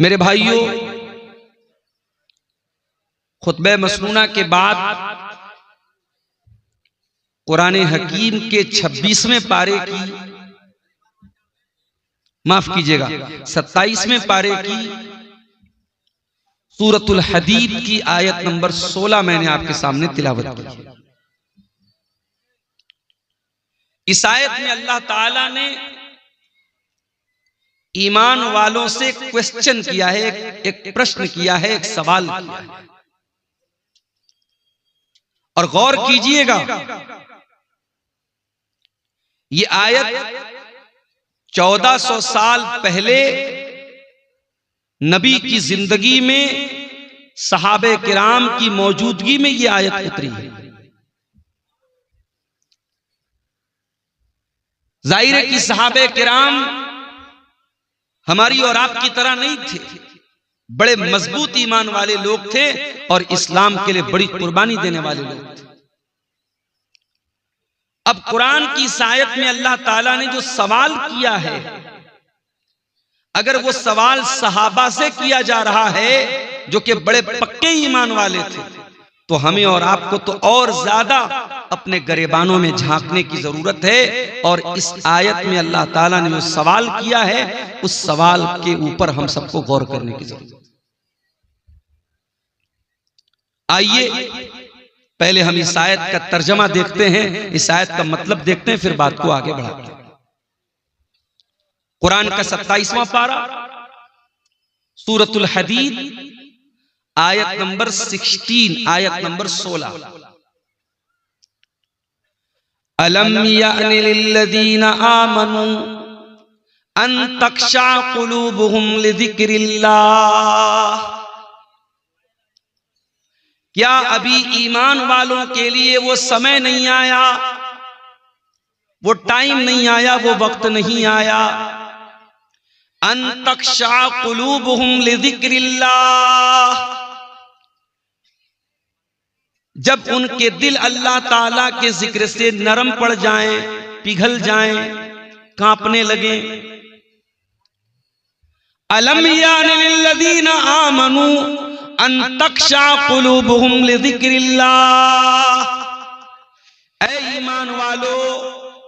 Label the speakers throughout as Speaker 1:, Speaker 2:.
Speaker 1: मेरे भाइयों, खुतबे मसनूना के बाद कुरान हकीम के 26वें पारे की, माफ कीजिएगा 27वें पारे की सूरतुल हदीद की आयत नंबर 16 मैंने आपके सामने तिलावत की। इस आयत में अल्लाह ताला ने ईमान वालों से क्वेश्चन किया है, एक प्रश्न किया है, एक सवाल किया है। और गौर कीजिएगा, ये आयत 1400 साल पहले नबी की जिंदगी में सहाबे किराम की मौजूदगी में ये आयत उतरी है। जाहिर है कि सहाबे किराम हमारी और आपकी तरह नहीं थे, बड़े मजबूत ईमान वाले लोग थे और इस्लाम के लिए बड़ी कुर्बानी देने वाले लोग थे। अब कुरान की इस आयत में अल्लाह ताला ने जो सवाल किया है, अगर वो सवाल सहाबा से किया जा रहा है जो कि बड़े पक्के ईमान वाले थे, तो हमें और आपको तो और ज्यादा अपने गरेबानों में झांकने की जरूरत है। और इस आयत में अल्लाह ताला ने जो सवाल किया है, उस सवाल के ऊपर हम सबको गौर करने की जरूरत है। आइए पहले हम इस आयत का तर्जमा देखते हैं, इस आयत का मतलब देखते हैं, फिर बात को आगे बढ़ाते हैं। कुरान का 27वां पारा सूरतुल हदीद आयत नंबर 16, आयत नंबर 16। अलम यानि लिल्लज़ीना आमनू अन तख्शा कुलूबुहुम लिज़िक्रिल्लाह। क्या अभी ईमान वालों के लिए वो समय नहीं आया, वो टाइम नहीं आया, वो वक्त नहीं आया, अन तख्शा कुलूबुहुम लिज़िक्रिल्लाह, जब उनके दिल अल्लाह ताला के जिक्र से नरम पड़ जाएं, पिघल जाएं, कांपने लगे। अलम यानि लिल्लज़ीना आमनू अन तख्शा कुलूबुहुम लिज़िक्रिल्लाह। ऐ ईमान वालो,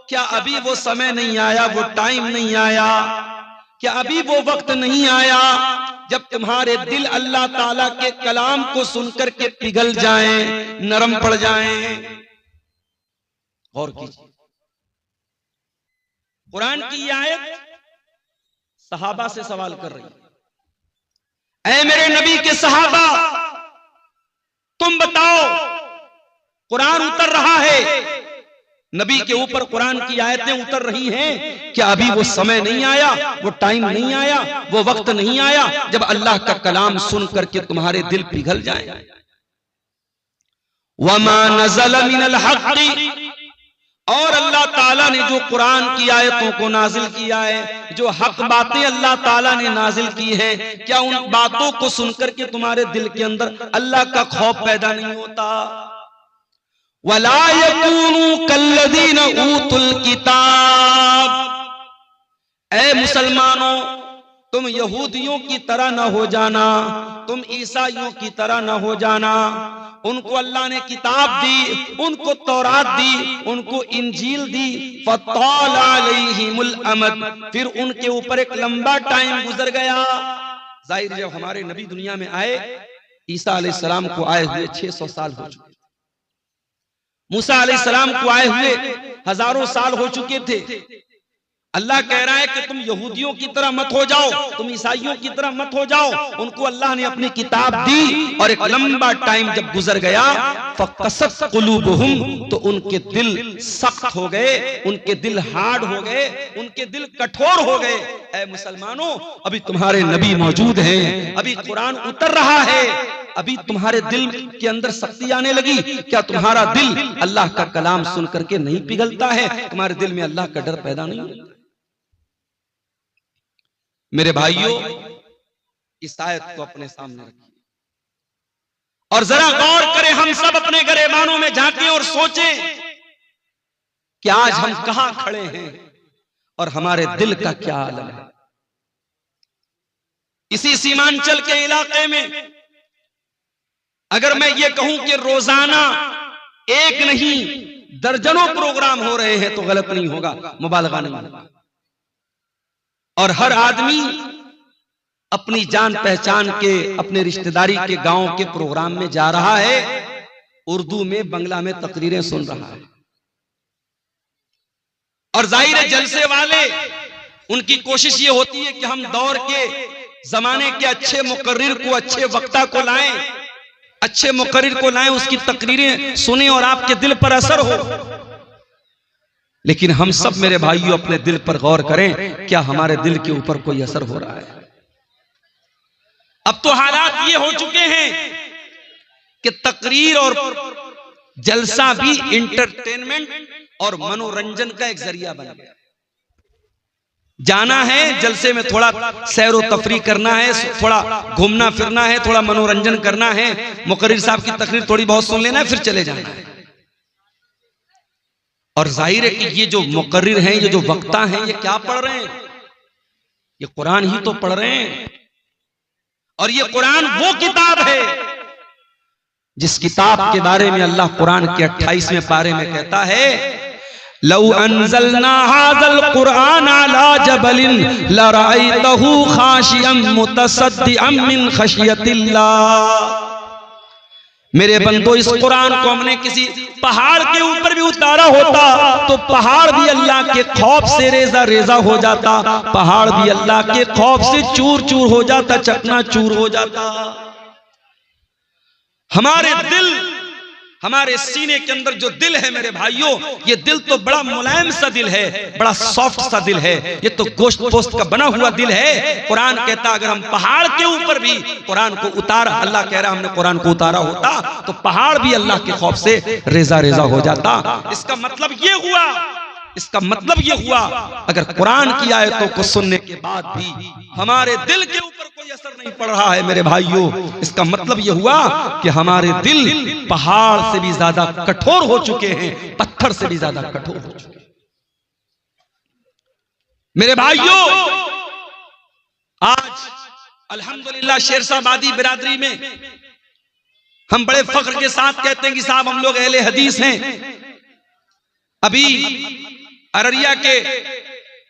Speaker 1: क्या अभी वो समय नहीं आया, वो टाइम नहीं आया, क्या अभी वो वक्त नहीं आया जब तुम्हारे दिल अल्लाह ताला के कलाम को सुनकर के पिघल जाएं, नरम पड़ जाएं? गौर कीजिए, कुरान की आयत सहाबा से सवाल कर रही है। ऐ मेरे नबी के सहाबा, तुम बताओ, कुरान उतर रहा है, नबी के ऊपर कुरान की आयतें उतर रही हैं, क्या अभी वो समय नहीं आया, वो टाइम नहीं आया, वो वक्त नहीं आया जब अल्लाह का कलाम सुन करके तुम्हारे दिल पिघल जाए? वमा नज़ल मिनल हक़्क़ि, और अल्लाह ताला ने जो कुरान की आयतों को नाजिल किया है, जो हक बातें अल्लाह ताला ने नाजिल की हैं, क्या उन बातों को सुनकर के तुम्हारे दिल के अंदर अल्लाह का खौफ पैदा नहीं होता? वला यकूनू कल्लज़ीना ऊतुल किताब। ऐ मुसलमानों, तुम यहूदियों की तरह न हो जाना, तुम ईसाइयों की तरह न हो जाना। उनको अल्लाह ने किताब दी, उनको तौरात दी, उनको इंजील दी। फताल अलैहिमुल अमद, फिर उनके ऊपर एक लंबा टाइम गुजर गया। जाहिर जब हमारे नबी दुनिया में आए, ईसा अलैहिस्सलाम को आए हुए 600 साल हो चुके, मूसा अलैहिस्सलाम को आए हुए हजारों साल हो चुके थे। अल्लाह कह रहा है कि तुम यहूदियों की तरह मत हो जाओ, तुम ईसाइयों की तरह मत हो जाओ। उनको अल्लाह ने अपनी किताब दी और एक लंबा टाइम जब गुजर गया, फक़सत क़ुलूबुहुम, तो उनके दिल सख्त हो गए, उनके दिल हार्ड हो गए, उनके दिल कठोर हो गए। ऐ मुसलमानों, अभी तुम्हारे नबी मौजूद हैं, अभी कुरान उतर रहा है, अभी तुम्हारे दिल के अंदर शक्ति आने लगी। क्या तुम्हारा दिल अल्लाह का कलाम सुन करके नहीं पिघलता है? तुम्हारे दिल में अल्लाह का डर पैदा नहीं होता? मेरे भाइयों, इस आयत को अपने सामने रखिए और जरा गौर करें, हम सब अपने गरेबानों में झांकें और सोचें कि आज हम कहां खड़े हैं और हमारे दिल का क्या आलम है। इसी सीमांचल के इलाके में अगर मैं ये कहूं कि रोजाना एक नहीं दर्जनों प्रोग्राम हो रहे हैं तो गलत नहीं होगा, मुबालगा नहीं होगा। और हर आदमी अपनी जान पहचान के अपने रिश्तेदारी के गांव के प्रोग्राम में जा रहा है, उर्दू में बांग्ला में तकरीरें सुन रहा है। और जाहिर है जलसे वाले उनकी कोशिश ये होती है कि हम दौर के जमाने के अच्छे मुकर्रिर को, अच्छे वक्ता को लाएं, अच्छे मुकर्रिर को लाएं, उसकी तकरीरें सुने और आपके दिल पर असर हो। लेकिन हम सब मेरे भाइयों अपने दिल पर गौर करें, क्या हमारे दिल के ऊपर कोई असर हो रहा है? अब तो हालात ये हो चुके हैं कि तकरीर और जलसा भी इंटरटेनमेंट और मनोरंजन का एक जरिया बन गया। जाना है जलसे में, थोड़ा सैर व तफरी करना है, थोड़ा घूमना फिरना है, थोड़ा मनोरंजन करना है, मुकर्रिर साहब की तकरीर थोड़ी बहुत सुन लेना है, फिर चले जाना है। और जाहिर है कि ये जो मुकर्रिर हैं, ये जो वक्ता हैं, ये क्या पढ़ रहे हैं? ये कुरान ही तो पढ़ रहे हैं। और ये कुरान वो किताब है जिस किताब के बारे में अल्लाह कुरान के 28वें पारे में कहता है, लौ अनज़लना हाज़ल कुरान अला जबलिन लरअयतहु खाशियम मुतसद्दिअम मिन खशियतिल्लाह। मेरे बंदो, इस कुरान को हमने किसी पहाड़ के ऊपर भी उतारा होता तो पहाड़ भी अल्लाह के खौफ से रेजा रेजा हो जाता, पहाड़ भी अल्लाह के खौफ से चूर चूर हो जाता, चकना चूर हो जाता। हमारे दिल, हमारे सीने के अंदर जो दिल है मेरे भाइयों, ये दिल तो बड़ा मुलायम सा दिल है, बड़ा सॉफ्ट सा दिल है, ये तो गोश्त पोस्त का बना हुआ दिल है। कुरान कहता अगर हम पहाड़ के ऊपर भी कुरान को उतारा, अल्लाह कह रहा हमने कुरान को उतारा होता तो पहाड़ भी अल्लाह के खौफ से रेजा रेजा हो जाता। इसका मतलब ये हुआ, इसका मतलब ये हुआ अगर कुरान की आयतों को सुनने के बाद भी हमारे दिल के ऊपर कोई असर नहीं पड़ रहा है मेरे भाइयों, इसका मतलब ये हुआ कि हमारे दिल पहाड़ से भी ज्यादा कठोर हो चुके हैं, पत्थर से भी ज्यादा कठोर हो चुके हैं। मेरे भाइयों, आज अल्हम्दुलिल्लाह शेरशाहबादी बिरादरी में हम बड़े फख्र के साथ कहते हैं कि साहब हम लोग अहले हदीस हैं। अभी अररिया के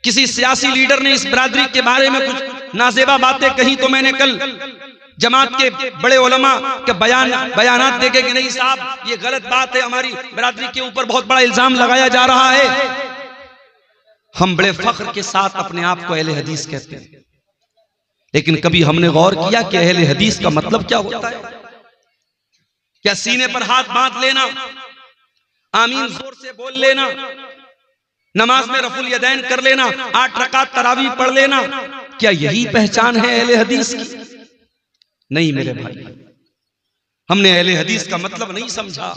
Speaker 1: किसी सियासी लीडर ने इस बिरादरी के बारे में कुछ नाजेबा बातें कही तो मैंने कल जमात के बड़े उलमा के बयानात देखे कि नहीं साहब ये गलत बात है, हमारी बिरादरी के ऊपर बहुत बड़ा इल्जाम लगाया जा रहा है। हम बड़े फख्र के साथ अपने आप को अहले हदीस कहते हैं, लेकिन कभी हमने गौर किया कि अहले हदीस का मतलब क्या होता है? क्या सीने पर हाथ बांध लेना, आमीन जोर से बोल लेना, नमाज में रफुल यदैन कर लेना, 8 रकात तरावी पढ़ लेना, क्या यही पहचान है अहले हदीस की? नहीं मेरे भाई, हमने अहले हदीस का मतलब नहीं समझा।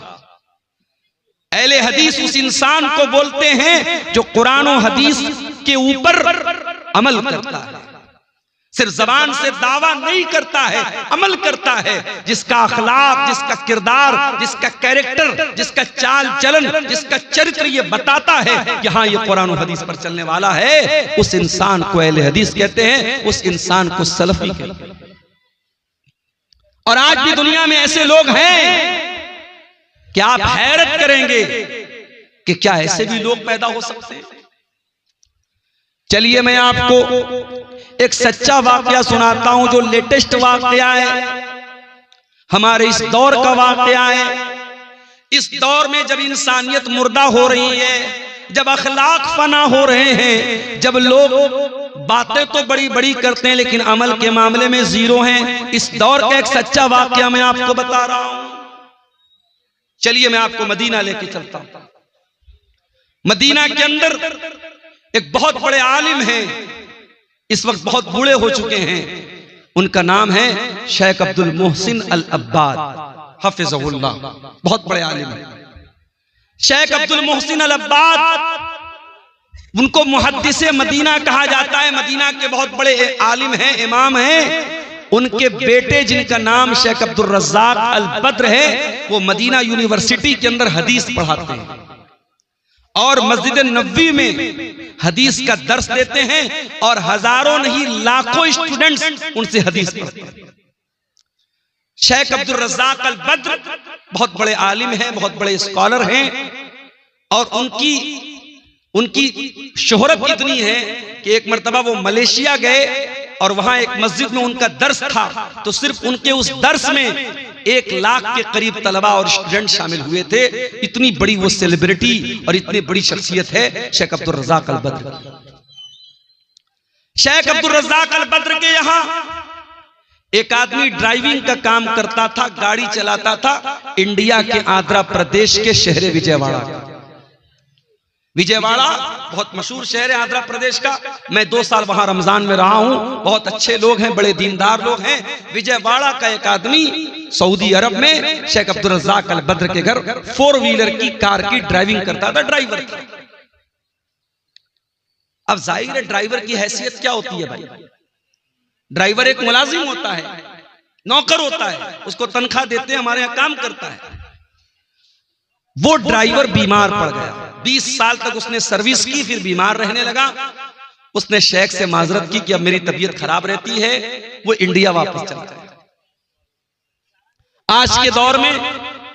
Speaker 1: अहले हदीस उस इंसान को बोलते हैं जो कुरान और हदीस के ऊपर अमल करता है, सिर्फ जबान से दावा नहीं करता है, अमल करता है, जिसका अखलाक, जिसका किरदार, जिसका कैरेक्टर, जिसका चाल चलन, जिसका चरित्र ये बताता है कि हाँ ये कुरान और हदीस पर चलने वाला है, उस इंसान को अहले हदीस कहते हैं, उस इंसान को सलफी कहते हैं। और आज भी दुनिया में ऐसे लोग हैं कि आप हैरत करेंगे कि क्या ऐसे भी लोग पैदा हो सकते हैं। चलिए मैं आपको एक सच्चा वाकया सुनाता हूं, जो लेटेस्ट वाकया है, हमारे इस दौर का वाकया है। इस दौर में जब इंसानियत मुर्दा हो रही है, जब अखलाक फना हो रहे हैं, जब लोग बातें तो बड़ी बड़ी करते हैं लेकिन अमल के मामले में जीरो हैं, इस दौर का एक सच्चा वाकया मैं आपको बता रहा हूं। चलिए मैं आपको मदीना लेके चलता हूं। मदीना के अंदर एक बहुत बड़े आलिम हैं, इस वक्त बहुत बूढ़े हो चुके हैं, उनका नाम है शेख अब्दुल मोहसिन अल अब्बाद हफिज़हुल्लाह, बहुत बड़े आलिम हैं शेख अब्दुल मोहसिन अल अब्बाद। उनको मुहद्दिसे मदीना कहा जाता है, मदीना के बहुत बड़े आलिम हैं, इमाम हैं। उनके बेटे जिनका नाम शेख अब्दुल रज़्ज़ाक अल बद्र है, वो मदीना यूनिवर्सिटी के अंदर हदीस पढ़ाते हैं। और मस्जिद नबवी में हदीस का दर्स देते हैं और हजारों नहीं लाखों स्टूडेंट्स उनसे हदीस पढ़ते हैं। शेख अब्दुल रज़्ज़ाक़ अल बद्र बहुत बड़े आलिम हैं, बहुत बड़े स्कॉलर हैं और उनकी शोहरत इतनी है कि एक मर्तबा वो मलेशिया गए और वहां एक मस्जिद में उनका दर्स था, तो सिर्फ उनके उस दर्स में 1 लाख के करीब तलबा और स्टूडेंट शामिल हुए थे। इतनी बड़ी वो सेलिब्रिटी और इतनी बड़ी शख्सियत है शेख अब्दुल रज़्ज़ाक़ अल बद्र। शेख अब्दुल रज़्ज़ाक़ अल बद्र के यहाँ एक आदमी ड्राइविंग का काम करता था, गाड़ी चलाता था, इंडिया के आंध्र प्रदेश के शहर विजयवाड़ा का। विजयवाड़ा बहुत मशहूर शहर है आंध्र प्रदेश का। मैं 2 साल वहां रमजान में रहा हूं। बहुत अच्छे लोग हैं, बड़े दीनदार लोग हैं। विजयवाड़ा का एक आदमी सऊदी अरब में शेख अब्दुल रज़्ज़ाक़ अल बद्र के घर 4 व्हीलर की कार की ड्राइविंग करता था, ड्राइवर था। अब जाहिर है ड्राइवर की हैसियत क्या होती है भाई? ड्राइवर एक मुलाजिम होता है, नौकर होता है, उसको तनख्वाह देते हैं, हमारे यहां काम करता है। वो ड्राइवर बीमार पड़ गया। 20 साल तक उसने सर्विस की, फिर बीमार रहने लगा। उसने शेख से माजरत की कि अब मेरी तबीयत खराब रहती है, वो इंडिया वापस चला गया। आज के दौर में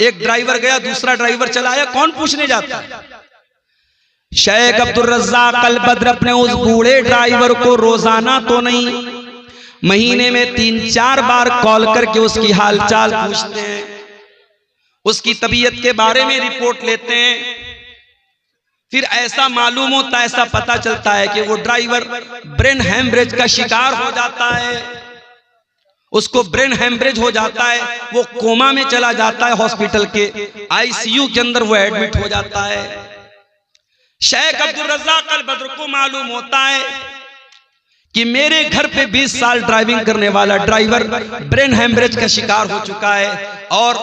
Speaker 1: एक ड्राइवर गया, दूसरा ड्राइवर चला आया, कौन पूछने जाता है? शेख अब्दुल रज़्ज़ाक़ अल बद्र अपने उस बूढ़े ड्राइवर को रोजाना तो नहीं, महीने में 3-4 बार कॉल करके उसकी हालचाल पूछते हैं, उसकी तबीयत के बारे में रिपोर्ट लेते हैं। फिर ऐसा मालूम होता है, ऐसा पता चलता है कि वो ड्राइवर ब्रेन हेमरेज का शिकार हो जाता है। उसको ब्रेन हेमरेज हो जाता है, वो कोमा में चला जाता है, हॉस्पिटल के आईसीयू के अंदर वो एडमिट हो जाता है। शेख अब्दुल रज़्ज़ाक़ अल बद्र को मालूम होता है कि मेरे घर पे 20 साल ड्राइविंग करने वाला ड्राइवर ब्रेन हेमरेज का शिकार हो चुका है और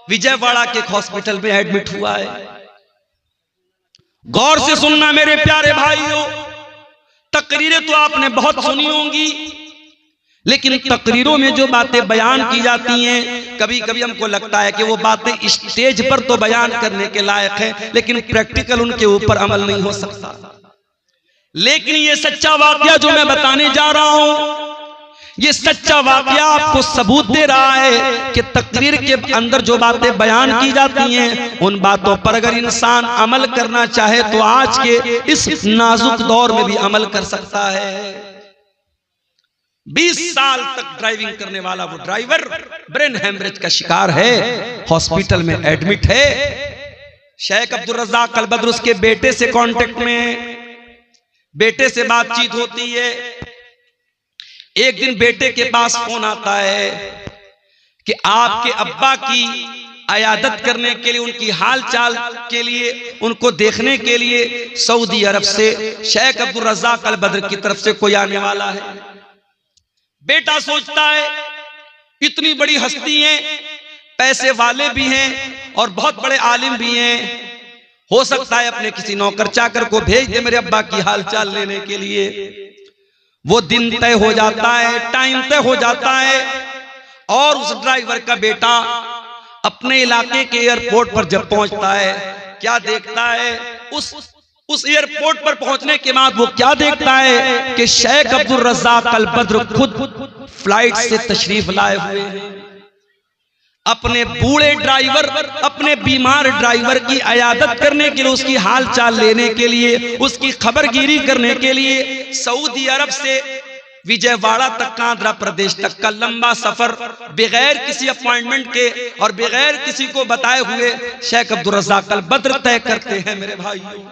Speaker 1: विजयवाड़ा के हॉस्पिटल में एडमिट हुआ है। गौर से सुनना मेरे प्यारे भाइयों, तकरीरें तो आपने बहुत सुनी होंगी, लेकिन तकरीरों में जो बातें बयान की जाती हैं, कभी कभी हमको लगता है कि वो बातें स्टेज पर तो बयान करने के लायक है, लेकिन प्रैक्टिकल उनके ऊपर अमल नहीं हो सकता। लेकिन ये सच्चा वाकया जो मैं बताने जा रहा हूं, ये सच्चा वाकया आपको सबूत दे रहा है कि तकरीर के अंदर जो बातें बयान की जाती हैं, उन बातों पर अगर इंसान अमल करना चाहे तो आज के इस नाजुक दौर में भी अमल कर सकता है। 20 साल तक ड्राइविंग करने वाला वो ड्राइवर ब्रेन हेमरेज का शिकार है, हॉस्पिटल में एडमिट है। शेख अब्दुल रज़्ज़ाक़ अल बद्र उसके बेटे से कांटेक्ट में, बेटे से बातचीत होती है। एक दिन बेटे के पास फोन आता है कि आपके अब्बा की अयादत करने के लिए, उनकी हाल चाल के लिए, उनको देखने के लिए सऊदी अरब से शेख अब्दुल रज़्ज़ाक़ अल बद्र की तरफ से कोई आने वाला है। बेटा सोचता है इतनी बड़ी हस्ती हैं, पैसे वाले भी हैं और बहुत बड़े आलिम भी हैं, हो सकता है अपने किसी नौकर चाकर को भेज दे मेरे अब्बा की हाल चाल लेने के लिए। वो दिन तय हो जाता है, टाइम तय हो जाता है और उस ड्राइवर का बेटा अपने इलाके के एयरपोर्ट पर जब पहुंचता है, क्या देखता है? उस एयरपोर्ट पर पहुंचने के बाद वो क्या देखता है कि शेख अब्दुल रज़्ज़ाक़ अल बद्र खुद फ्लाइट से तशरीफ लाए हुए हैं। अपने बूढ़े ड्राइवर, अपने बीमार ड्राइवर की अयादत करने के लिए, उसकी हाल चाल लेने के लिए, उसकी खबरगिरी करने के लिए सऊदी अरब से विजयवाड़ा तक का, आंध्र प्रदेश तक का लंबा सफर बगैर किसी अपॉइंटमेंट के और बगैर किसी को बताए हुए शेख अब्दुल रज़्ज़ाक़ अल बद्र तय करते हैं। मेरे भाइयों,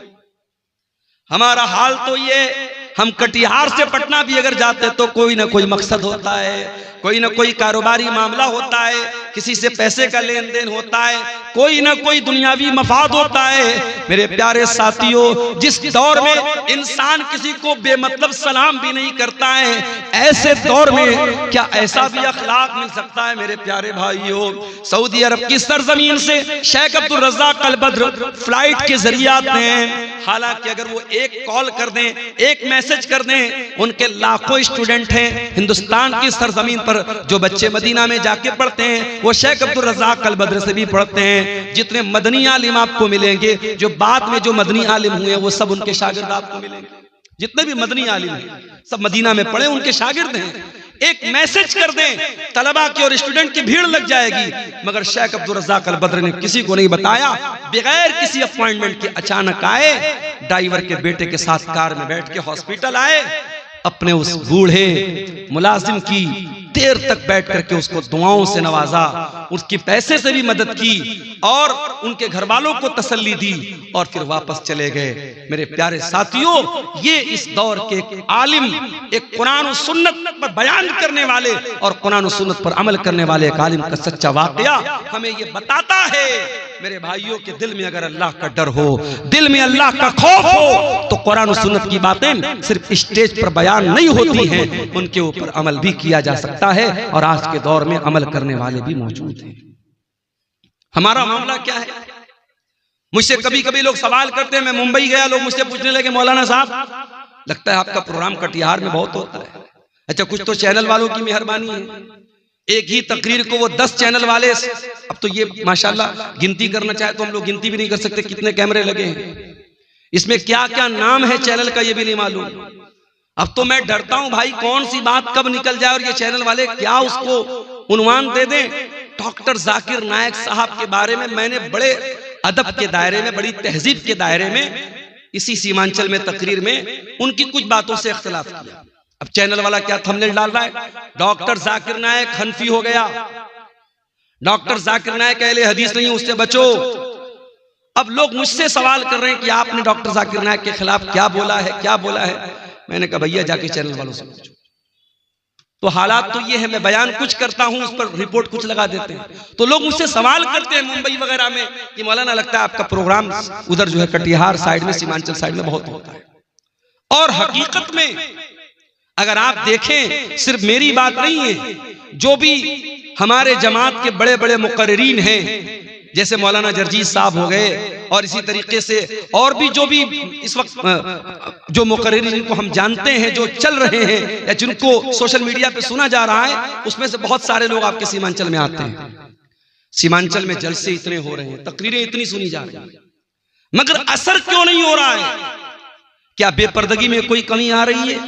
Speaker 1: हमारा हाल तो ये, हम कटिहार से पटना भी अगर जाते तो कोई ना कोई मकसद होता है, कोई ना कोई कारोबारी मामला होता है, किसी से पैसे का लेन देन होता है, कोई ना कोई दुनियावी मफाद होता है। मेरे प्यारे साथियों, जिस दौर में इंसान किसी को बेमतलब सलाम भी नहीं करता है, ऐसे दौर में क्या ऐसा भी अखलाक मिल सकता है? मेरे प्यारे भाइयों, सऊदी अरब की सरजमीन से शेख अब्दुल रज़्ज़ाक़ अल बद्र फ्लाइट के जरिए आते हैं। हालांकि अगर वो एक कॉल कर दें, एक मैसेज कर दें, उनके लाखों स्टूडेंट हैं, हिंदुस्तान की सरजमीन पर पर जो बच्चे मदीना में जाके पढ़ते हैं वो शेख अब्दुल रज़ाक अल बद्र से भी पढ़ते हैं। जितने मदनी आलिम आपको मिलेंगे, जो बाद में जो मदनी आलिम हुए वो सब उनके शागिर्द आपको मिलेंगे। जितने भी मदनी आलिम हैं सब मदीना में पढ़े, उनके शागिर्द हैं। एक मैसेज कर दें, तलबा की और स्टूडेंट की भीड़ लग जाएगी। मगर शेख अब्दुल रज़ाक अल बद्र ने किसी को नहीं बताया, बगैर किसी अपॉइंटमेंट के अचानक आए, ड्राइवर के बेटे के साथ कार में बैठ के हॉस्पिटल आए, अपने उस बूढ़े मुलाजिम की देर तक बैठ करके उसको दुआओं से नवाजा, उसकी पैसे से भी मदद की और उनके घर वालों को तसल्ली दी और फिर वापस चले गए। मेरे प्यारे साथियों, ये इस दौर के एक आलिम, एक कुरान और सुन्नत पर बयान करने वाले और कुरान और सुन्नत पर अमल करने वाले एक आलिम का सच्चा वाकया हमें ये बताता है। मेरे भाइयों के दिल में अगर अल्लाह का डर हो, दिल में अल्लाह का खौफ हो, तो कुरान और सुन्नत की बातें सिर्फ स्टेज पर बयान नहीं होती हैं, उनके ऊपर अमल भी किया जा सकता है और आज के दौर में अमल करने वाले भी मौजूद हैं। हमारा मामला क्या है? मुझसे कभी कभी लोग सवाल करते हैं, मैं मुंबई गया, लोग मुझसे पूछने लगे मौलाना साहब लगता है आपका प्रोग्राम कटिहार में बहुत होता है। अच्छा, कुछ तो चैनल वालों की मेहरबानी है, एक ही तकरीर को वो 10 चैनल वाले, अब तो ये माशाल्लाह गिनती करना चाहे तो हम लोग गिनती भी नहीं कर सकते कितने कैमरे लगे हैं, इसमें क्या क्या नाम है चैनल का ये भी नहीं मालूम। अब तो मैं डरता हूं भाई कौन सी बात कब निकल जाए और ये चैनल वाले क्या उसको उन्वान दे दें। डॉक्टर जाकिर नायक साहब के बारे में मैंने बड़े अदब के दायरे में, बड़ी तहजीब के दायरे में इसी सीमांचल में तकरीर में उनकी कुछ बातों से इख्तिलाफ किया। अब चैनल वाला क्या थंबनेल डाल रहा है, डॉक्टर जाकिर नायक हनफी हो गया, डॉक्टर जाकिर नायक अहले हदीस नहीं, उससे बचो। अब लोग मुझसे सवाल कर रहे हैं कि आपने डॉक्टर जाकिर नायक के खिलाफ क्या बोला है, क्या बोला है। मैंने कहा भैया जाके चैनल वालों से पूछो। तो हालात तो ये है, मैं बयान कुछ करता हूं, उस पर रिपोर्ट कुछ लगा देते हैं। तो लोग मुझसे सवाल करते हैं मुंबई वगैरह में कि मौलाना लगता है आपका प्रोग्राम उधर जो है कटिहार साइड में, सीमांचल साइड में बहुत होता है। और हकीकत में अगर आप देखें, सिर्फ मेरी बात नहीं है, जो भी हमारे जमात के बड़े बड़े मुकर्रिरीन हैं, जैसे मौलाना जर्जीज साहब हो गए और इसी तरीके से और भी जो भी इस वक्त जो मुकर्रिरीन जिनको हम जानते हैं, जो चल रहे हैं या जिनको सोशल मीडिया पे सुना जा रहा है, उसमें से बहुत सारे लोग आपके सीमांचल में आते हैं। सीमांचल में जलसे इतने हो रहे हैं, तकरीरें इतनी सुनी जा रही हैं, मगर असर क्यों नहीं हो रहा है? क्या बेपर्दगी में कोई कमी आ रही है?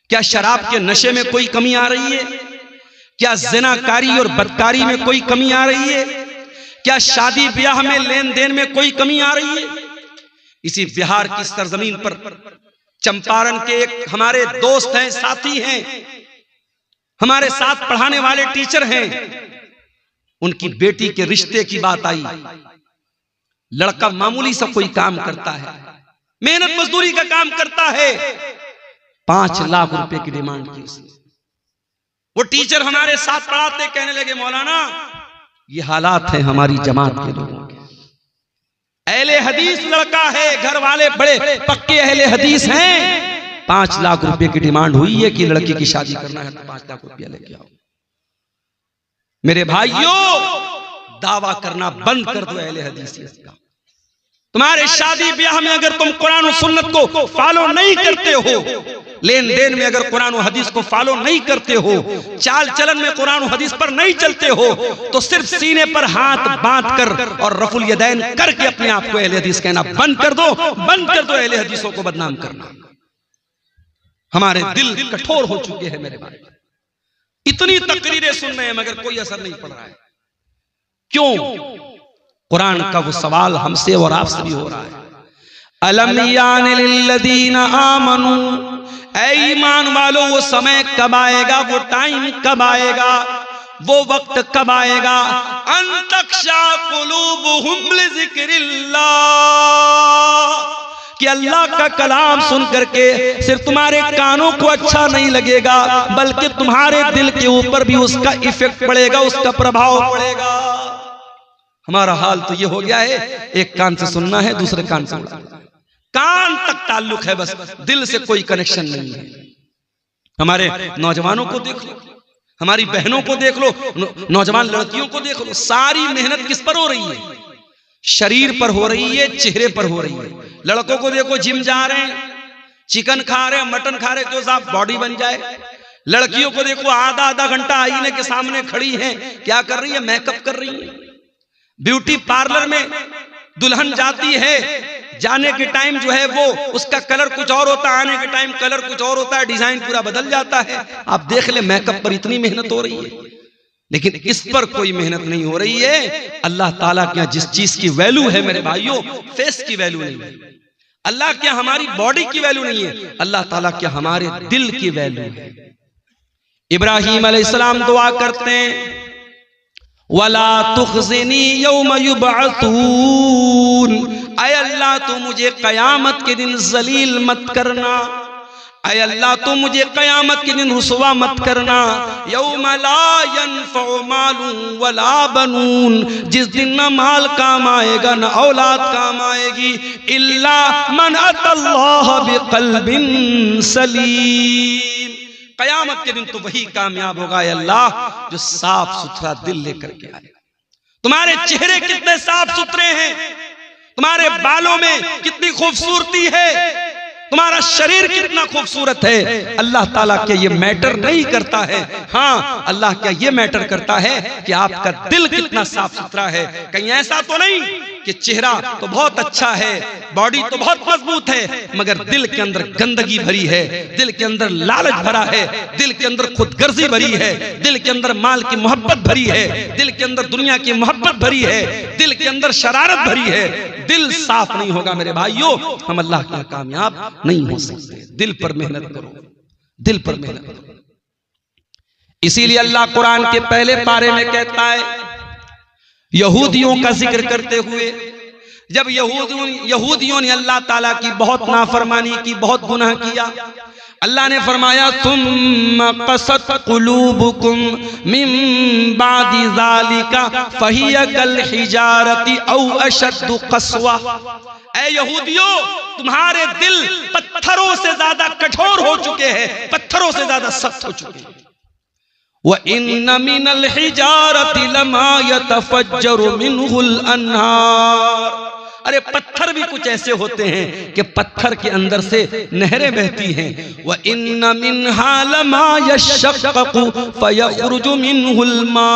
Speaker 1: क्या शराब के नशे में कोई कमी आ रही है? क्या ज़िनाकारी और बदकारी में कोई कमी आ रही है? क्या शादी ब्याह में लेन देन में कोई कमी आ रही है? इसी बिहार की सरजमीन पर चंपारण के एक हमारे दोस्त हैं, साथी हैं, हमारे साथ पढ़ाने वाले टीचर हैं, उनकी बेटी के रिश्ते की बात आई। लड़का मामूली सा कोई काम करता है, मेहनत मजदूरी का काम करता है, 5 लाख रुपए की डिमांड की उसने। वो टीचर हमारे साथ पढ़ाते, कहने लगे मौलाना ये हालात हैं हमारी जमात के लोगों के। अहले हदीस लड़का है, घर वाले बड़े पक्के अहले हदीस हैं, 5 लाख रुपए की डिमांड हुई है कि लड़की की शादी करना है तो 5 लाख रुपया लेके आओ। मेरे भाइयों, दावा करना बंद कर दो अहले हदीस का। तुम्हारे शादी ब्याह में अगर तुम कुरान और सुन्नत को फॉलो नहीं करते हो, लेन देन में अगर कुरान और हदीस को फॉलो नहीं करते हो, चाल चलन में कुरान और हदीस पर नहीं चलते हो, तो सिर्फ सीने पर हाथ बांध कर और रफुल यदैन करके अपने आप को अहले हदीस कहना बंद कर दो, बंद कर दो अहले हदीसों को बदनाम करना। हमारे दिल कठोर हो चुके हैं मेरे भाई, इतनी तकरीरें सुन रहे हैं मगर कोई असर नहीं पड़ रहा है। क्यों? कुरान का वो सवाल हमसे और आपसे भी हो रहा है, अलम यान लिल्लदीना आमनू, ऐ ईमान वालों वो समय कब आएगा, वो टाइम कब आएगा, वो वक्त कब आएगा, अन तख्शा कुलूबुहुम लिज़िक्रिल्लाह, कि अल्लाह का कलाम सुन करके सिर्फ तुम्हारे कानों को अच्छा नहीं लगेगा, बल्कि तुम्हारे दिल के ऊपर भी उसका इफेक्ट पड़ेगा, उसका प्रभाव पड़ेगा। हमारा हाल तो ये हो गया है, एक कान से सुनना है, दूसरे कान से उड़ाना है, कान तक ताल्लुक है, बस दिल से कोई कनेक्शन नहीं है। हमारे नौजवानों को देख लो, हमारी बहनों को देख लो, नौजवान लड़कियों को देख लो, सारी मेहनत किस पर हो रही है? शरीर पर हो रही है, चेहरे पर हो रही है। लड़कों को देखो जिम जा रहे हैं, चिकन खा रहे हैं, मटन खा रहे हैं, तो साहब बॉडी बन जाए। लड़कियों को देखो आधा आधा घंटा आईने के सामने खड़ी हैं, क्या कर रही है? मेकअप कर रही है। ब्यूटी पार्लर में दुल्हन जाती है, जाने के टाइम जो है वो उसका कलर कुछ और होता है, आने के टाइम कलर कुछ और होता है, डिजाइन पूरा बदल जाता है। आप देख ले, मेकअप पर इतनी मेहनत हो रही है, लेकिन इस पर कोई मेहनत नहीं हो रही है। अल्लाह ताला के यहाँ जिस चीज की वैल्यू है मेरे भाइयों, फेस की वैल्यू नहीं है। अल्लाह के हमारी बॉडी की वैल्यू नहीं है, अल्लाह ताला के हमारे दिल की वैल्यू है। इब्राहीम अलैहिस्सलाम दुआ करते हैं, वला तुखज़िनी यौम युबअसून, ऐ अल्लाह तू मुझे कयामत के दिन जलील मत करना, ऐ अल्लाह तू मुझे कयामत के दिन रुसवा मत करना। यौम ला यनफ़उ मालुन वला बनून, जिस दिन न माल काम आएगा न औलाद काम आएगी, इल्ला मन अतल्लाह बिक़ल्बिन सलीम। कयामत के दिन तो वही कामयाब होगा अल्लाह जो साफ सुथरा दिल लेकर के आएगा। तुम्हारे चेहरे कितने साफ सुथरे हैं, तुम्हारे बालों में कितनी खूबसूरती है, तुम्हारा शरीर कितना खूबसूरत है, अल्लाह ताला के ये मैटर नहीं करता है। हाँ, अल्लाह क्या ये मैटर करता है कि आपका दिल कितना साफ सुथरा है। कहीं ऐसा तो नहीं कि चेहरा तो बहुत अच्छा है, बॉडी तो बहुत मजबूत है, मगर दिल के अंदर गंदगी भरी है, दिल के अंदर लालच भरा है, दिल के अंदर खुदगर्जी भरी है, दिल के अंदर माल की मोहब्बत भरी है, दिल के अंदर दुनिया की मोहब्बत भरी है, दिल के अंदर शरारत भरी है। दिल साफ नहीं होगा मेरे भाइयों, हम अल्लाह के कामयाब नहीं हो सकते। दिल पर मेहनत करो, दिल पर मेहनत करो। इसीलिए अल्लाह कुरान के पहले पारे में कहता है, यहूदियों का जिक्र करते हुए, जब यहूदियों ने अल्लाह ताला की बहुत नाफरमानी की, बहुत गुनाह किया, अल्लाह ने फरमाया तुम क़सत क़ुलूबुकुम मिन बादि ज़ालिका फ़हिय कल हिजारति औ अशद्दु क़स्वा। ऐ यहूदियों, तुम्हारे दिल पत्थरों से ज्यादा कठोर हो चुके हैं, पत्थरों से ज्यादा सख्त हो चुके हैं। व इन्न मिनल हिजारति लमा यतफज्जरु मिनहुल अन्हार। अरे पत्थर भी कुछ ऐसे होते हैं कि पत्थर के अंदर से नहरें बहती हैं। व इन्न मिन्हा लमा यशक़्क़ु फयख़रुजु मिनहुल मा।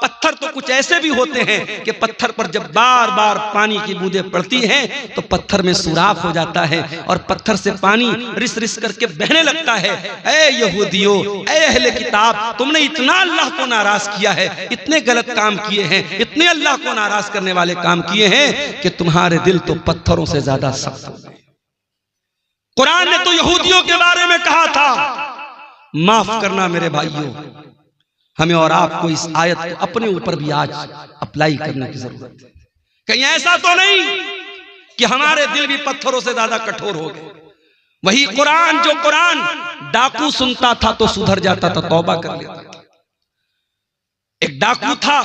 Speaker 1: पत्थर तो कुछ ऐसे भी होते हैं कि पत्थर पर जब बार बार पानी की बूंदें पड़ती हैं तो पत्थर में सुराख हो जाता है और पत्थर से पानी रिस रिस करके बहने लगता है। ऐ यहूदियों, ऐ अहले किताब, तुमने इतना अल्लाह को नाराज किया है, इतने गलत काम किए हैं, इतने अल्लाह को नाराज करने वाले काम किए हैं कि तुम्हारे दिल तो पत्थरों से ज्यादा सख्त हो गए। कुरान ने तो यहूदियों के बारे में कहा था। माफ करना मेरे भाइयों, हमें और आपको इस आयत को अपने ऊपर भी आज अप्लाई करने की जरूरत है। कहीं ऐसा तो नहीं कि हमारे दिल भी पत्थरों से ज्यादा कठोर हो गए। वही कुरान, जो कुरान डाकू सुनता था तो सुधर जाता था, तौबा कर लेता था। एक डाकू था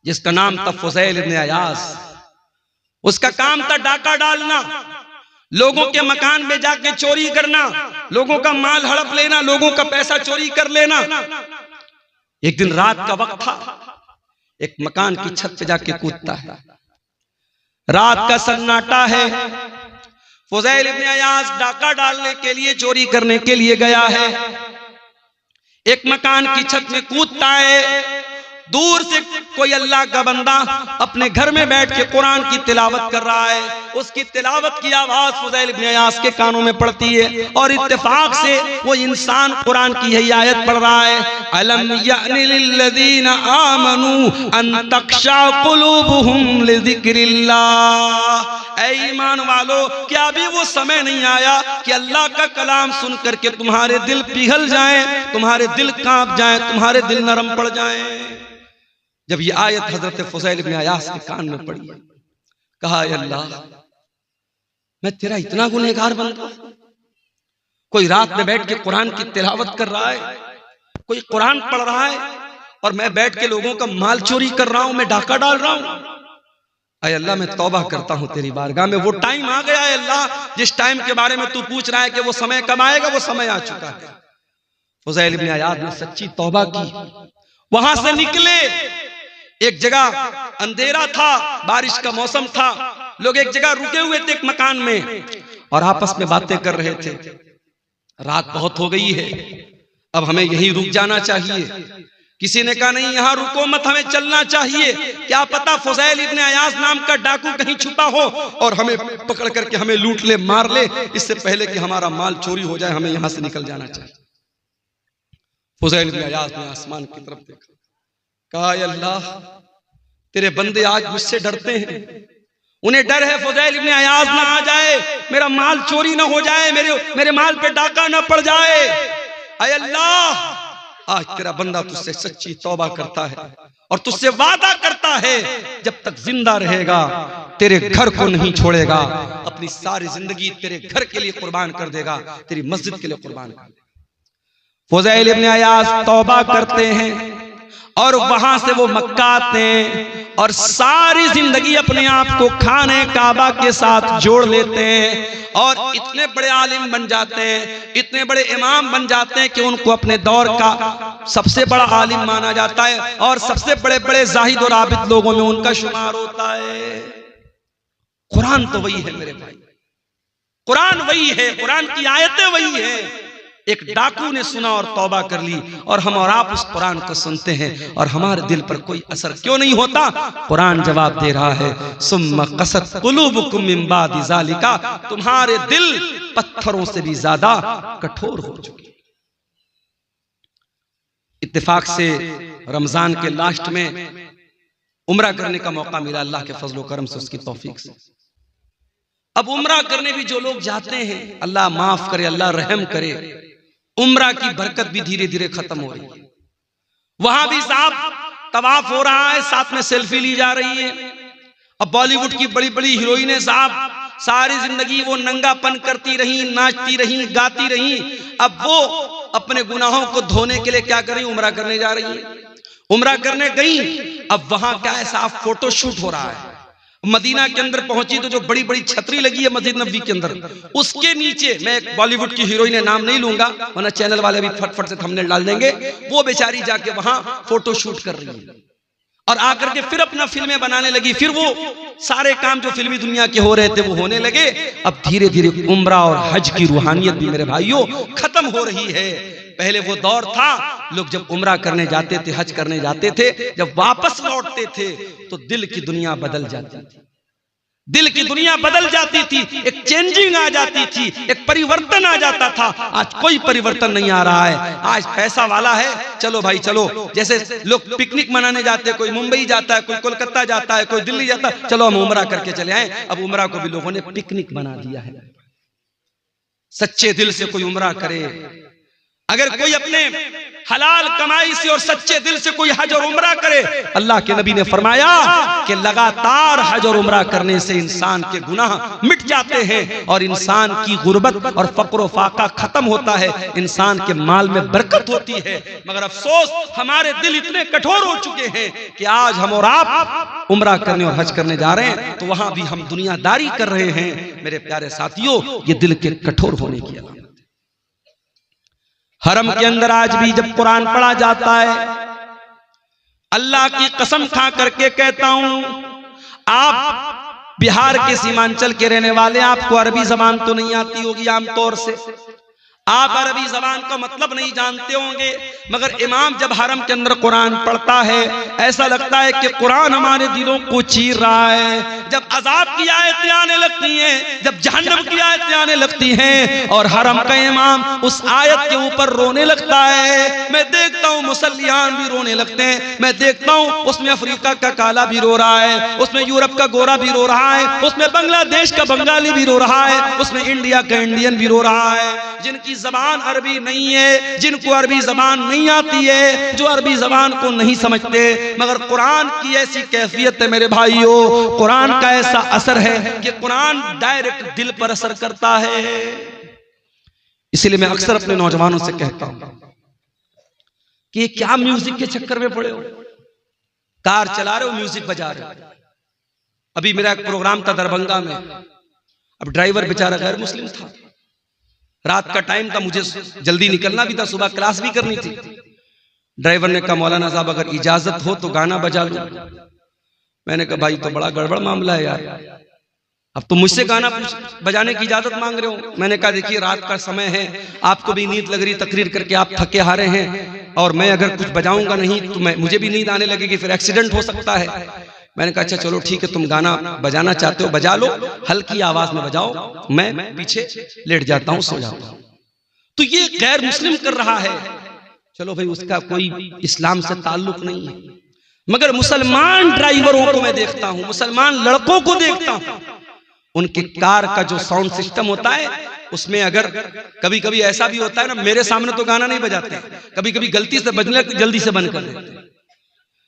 Speaker 1: जिसका नाम था फुज़ैल इब्न अयाज़। उसका काम था डाका डालना, लोगों के मकान में जाके चोरी करना, लोगों का माल हड़प लेना, लोगों का पैसा चोरी कर लेना। एक दिन रात का वक्त था, एक मकान की छत पे जाके कूदता है। रात का सन्नाटा है, फुज़ैल इब्न अयाज़ डाका डालने के लिए, चोरी करने के लिए गया है। एक मकान की छत में कूदता है। दूर से कोई अल्लाह का बंदा अपने घर में बैठ के कुरान की तिलावत कर रहा है। उसकी तिलावत की आवाज फुज़ैल इब्न अयाज़ के कानों में पड़ती है और इत्तेफाक से वो इंसान कुरान की यही आयत पढ़ रहा है, अलम यअनि लिल्लज़ीना आमनू अन तख़शा क़ुलूबुहुम लिज़िक्रिल्लाह। ऐ ईमान वालो, क्या अभी वो समय नहीं आया कि अल्लाह का कलाम सुन करके तुम्हारे दिल पिघल जाएं, तुम्हारे दिल कांप जाएं, तुम्हारे दिल नरम पड़ जाएं। जब ये आयत हजरत फुज़ैल इब्न अयाज़ के कान में पड़ी, कहा अल्लाह, मैं तेरा इतना गुनहगार बंदा, कोई रात में बैठ के कुरान की तिलावत कर रहा है, कोई कुरान पढ़ रहा है और मैं बैठ के लोगों का माल चोरी कर रहा हूं, मैं डाका डाल रहा हूं। अय अल्लाह, मैं तौबा करता हूं तेरी बारगाह में। वो टाइम आ गया है अल्लाह, जिस टाइम के बारे में तू पूछ रहा है कि वो समय कब आएगा, वो समय आ चुका है। फुज़ैल इब्न अयाज़ ने सच्ची तौबा की, वहां से निकले। एक जगह अंधेरा था, बारिश का मौसम था, लोग एक जगह रुके हुए थे एक मकान में और आपस में बातें कर रहे थे। रात बहुत हो गई है, अब हमें यहीं रुक जाना चाहिए। किसी ने कहा नहीं यहां रुको मत, हमें चलना चाहिए। क्या पता फुज़ैल इब्ने अयाज़ नाम का डाकू कहीं छुपा हो और हमें पकड़ करके हमें लूट ले, मार ले, इससे पहले कि हमारा माल चोरी हो जाए, हमें यहां से निकल जाना चाहिए। फुज़ैल इब्ने अयाज़ ने आसमान की तरफ देखा, कहा अल्लाह तेरे बंदे आज मुझसे डरते हैं, उन्हें डर है फुज़ैल इब्ने अयाज़ ना आ जाए, मेरा माल चोरी ना हो जाए, मेरे माल पे डाका ना पड़ जाए। ऐ अल्लाह आज तेरा बंदा तुझसे सच्ची तौबा करता है और तुझसे वादा करता है जब तक जिंदा रहेगा तेरे घर को नहीं छोड़ेगा, अपनी सारी जिंदगी तेरे घर के लिए कुर्बान कर देगा, तेरी मस्जिद के लिए कुर्बान कर देगा। फुज़ैल इब्ने अयाज़ तौबा करते हैं और वहां से वो मक्का आते हैं और सारी जिंदगी अपने आप को खाने काबा के साथ जोड़ लेते हैं और इतने बड़े आलिम बन जाते हैं, इतने बड़े इमाम बन जाते हैं कि उनको अपने दौर का सबसे बड़ा आलिम माना जाता है और सबसे बड़े बड़े जाहिद और आबिद लोगों में उनका शुमार होता है। कुरान तो वही है मेरे भाई, कुरान वही है, कुरान की आयतें वही है। एक डाकू ने सुना और तौबा कर ली और हम और आप उस कुरान को सुनते हैं और हमारे दिल पर कोई असर क्यों नहीं होता? कुरान जवाब दे रहा है, सुम्मा क़सत क़ुलूबुकुम मिन बादि ज़ालिका, तुम्हारे दिल पत्थरों से भी ज्यादा कठोर हो चुके। इत्तेफाक से रमजान के लास्ट में उम्रा करने का मौका मिला अल्लाह के फजल करम से, उसकी तौफीक से। अब उम्रा करने भी जो लोग जाते हैं, अल्लाह माफ करे, अल्लाह रहम करे, उम्रा की बरकत भी धीरे धीरे खत्म हो रही है। वहां भी साहब तवाफ हो रहा है, साथ में सेल्फी ली जा रही है। अब बॉलीवुड की बड़ी बड़ी हीरोइनें साहब सारी जिंदगी वो नंगापन करती रही, नाचती रही, गाती रही, अब वो अपने गुनाहों को धोने के लिए क्या कर रही? उम्रा करने जा रही है। उम्रा करने गई, अब वहां क्या है साहब, फोटो शूट हो रहा है। मदीना के अंदर पहुंची तो जो बड़ी बड़ी छतरी लगी है मस्जिद नबवी के अंदर, उसके नीचे, मैं एक बॉलीवुड की हीरोइन नाम नहीं लूंगा वरना चैनल वाले भी फटफट से थंबनेल डाल देंगे, वो बेचारी जाके वहां फोटो शूट कर रही है और आकर के फिर अपना फिल्में बनाने लगी। फिर वो सारे काम जो फिल्मी दुनिया के हो रहे थे वो होने लगे। अब धीरे धीरे उम्रा और हज की रूहानियत भी मेरे भाइयों खत्म हो रही है। पहले वो दौर था लोग जब उम्रा करने जाते थे, हज करने जाते थे, जब वापस लौटते थे तो दिल की दुनिया बदल जाती थी, दिल की दुनिया बदल जाती थी, एक चेंजिंग आ जाती थी, एक परिवर्तन आ जाता था। आज कोई परिवर्तन नहीं आ रहा है। आज पैसा वाला है, चलो भाई चलो, जैसे लोग पिकनिक मनाने जाते हैं, कोई मुंबई जाता है, कोई कोलकाता जाता है, कोई दिल्ली जाता है, चलो हम उम्रा करके चले आए। अब उम्रा को भी लोगों ने पिकनिक बना दिया है। सच्चे दिल से कोई उम्रा करे, अगर कोई अपने हलाल कमाई से और सच्चे दिल से कोई हज और उम्रा करे, अल्लाह के नबी ने फरमाया कि लगातार हज और उम्रा करने से इंसान के गुनाह मिट जाते हैं और इंसान की गुर्बत और फक्र फाका खत्म होता है, इंसान के माल में बरकत होती है। मगर अफसोस हमारे दिल इतने कठोर हो चुके हैं कि आज हम और आप उम्रा करने और हज करने जा रहे हैं तो वहां भी हम दुनियादारी कर रहे हैं। मेरे प्यारे साथियों, ये दिल के कठोर होने की अलामत। हरम के अंदर आज भी जब कुरान पढ़ा जाता है, अल्लाह की कसम खा करके कहता हूं, आप बिहार के सीमांचल के रहने वाले, आपको अरबी जबान तो नहीं आती होगी आमतौर से, आप अरबी जबान का मतलब नहीं जानते होंगे, मगर इमाम जब हरम के अंदर कुरान पढ़ता है ऐसा लगता है कि कुरान हमारे दिलों को चीर रहा है। जब अजाब की आयतें आने लगती हैं, जब जहन्नम की आयतें आने लगती हैं और हरम का इमाम उस आयत के ऊपर रोने लगता है, मैं देखता हूँ मुसल्लियान भी रोने लगते हैं, मैं देखता हूँ उसमें अफ्रीका का काला भी रो रहा है, उसमें यूरोप का गोरा भी रो रहा है, उसमें बांग्लादेश का बंगाली भी रो रहा है, उसमें इंडिया का इंडियन भी रो रहा है। जिनकी जबान अरबी नहीं है, जिनको अरबी जबान नहीं आती है, जो अरबी जबान को नहीं समझते, मगर कुरान की ऐसी कैफियत है मेरे भाइयों, कुरान का ऐसा असर है कि कुरान डायरेक्ट दिल पर असर करता है। इसलिए मैं अक्सर अपने नौजवानों से कहता हूं कि ये क्या म्यूजिक के चक्कर में पड़े हो, कार चला रहे हो म्यूजिक बजा रहे हो। अभी मेरा एक प्रोग्राम था दरभंगा में, अब ड्राइवर बेचारा गैर मुस्लिम था, रात का टाइम था, मुझे जल्दी निकलना भी था, सुबह क्लास भी करनी थी। ड्राइवर ने कहा मौलाना साहब अगर इजाजत हो तो गाना बजा लो। मैंने कहा भाई तो बड़ा गड़बड़ मामला है यार, अब तो मुझसे गाना बजाने की इजाजत मांग रहे हो। मैंने कहा देखिए रात का समय है, आपको भी नींद लग रही, तकरीर करके आप थके हारे हैं, और मैं अगर कुछ बजाऊंगा नहीं तो मुझे भी नींद आने लगेगी, फिर एक्सीडेंट हो सकता है। मैंने कहा अच्छा चलो ठीक है, तुम गाना बजाना चाहते हो बजा लो, हल्की आवाज में बजाओ, मैं पीछे लेट जाता हूं, सो जाता हूं। तो ये गैर मुस्लिम कर रहा है, चलो भाई उसका कोई इस्लाम से ताल्लुक नहीं है। मगर मुसलमान ड्राइवरों को मैं देखता हूं, मुसलमान लड़कों को देखता हूं, उनके कार का जो साउंड सिस्टम होता है उसमें अगर कभी कभी ऐसा भी होता है ना, मेरे सामने तो गाना नहीं बजाते, कभी कभी गलती से बजने जल्दी से बंद कर देते।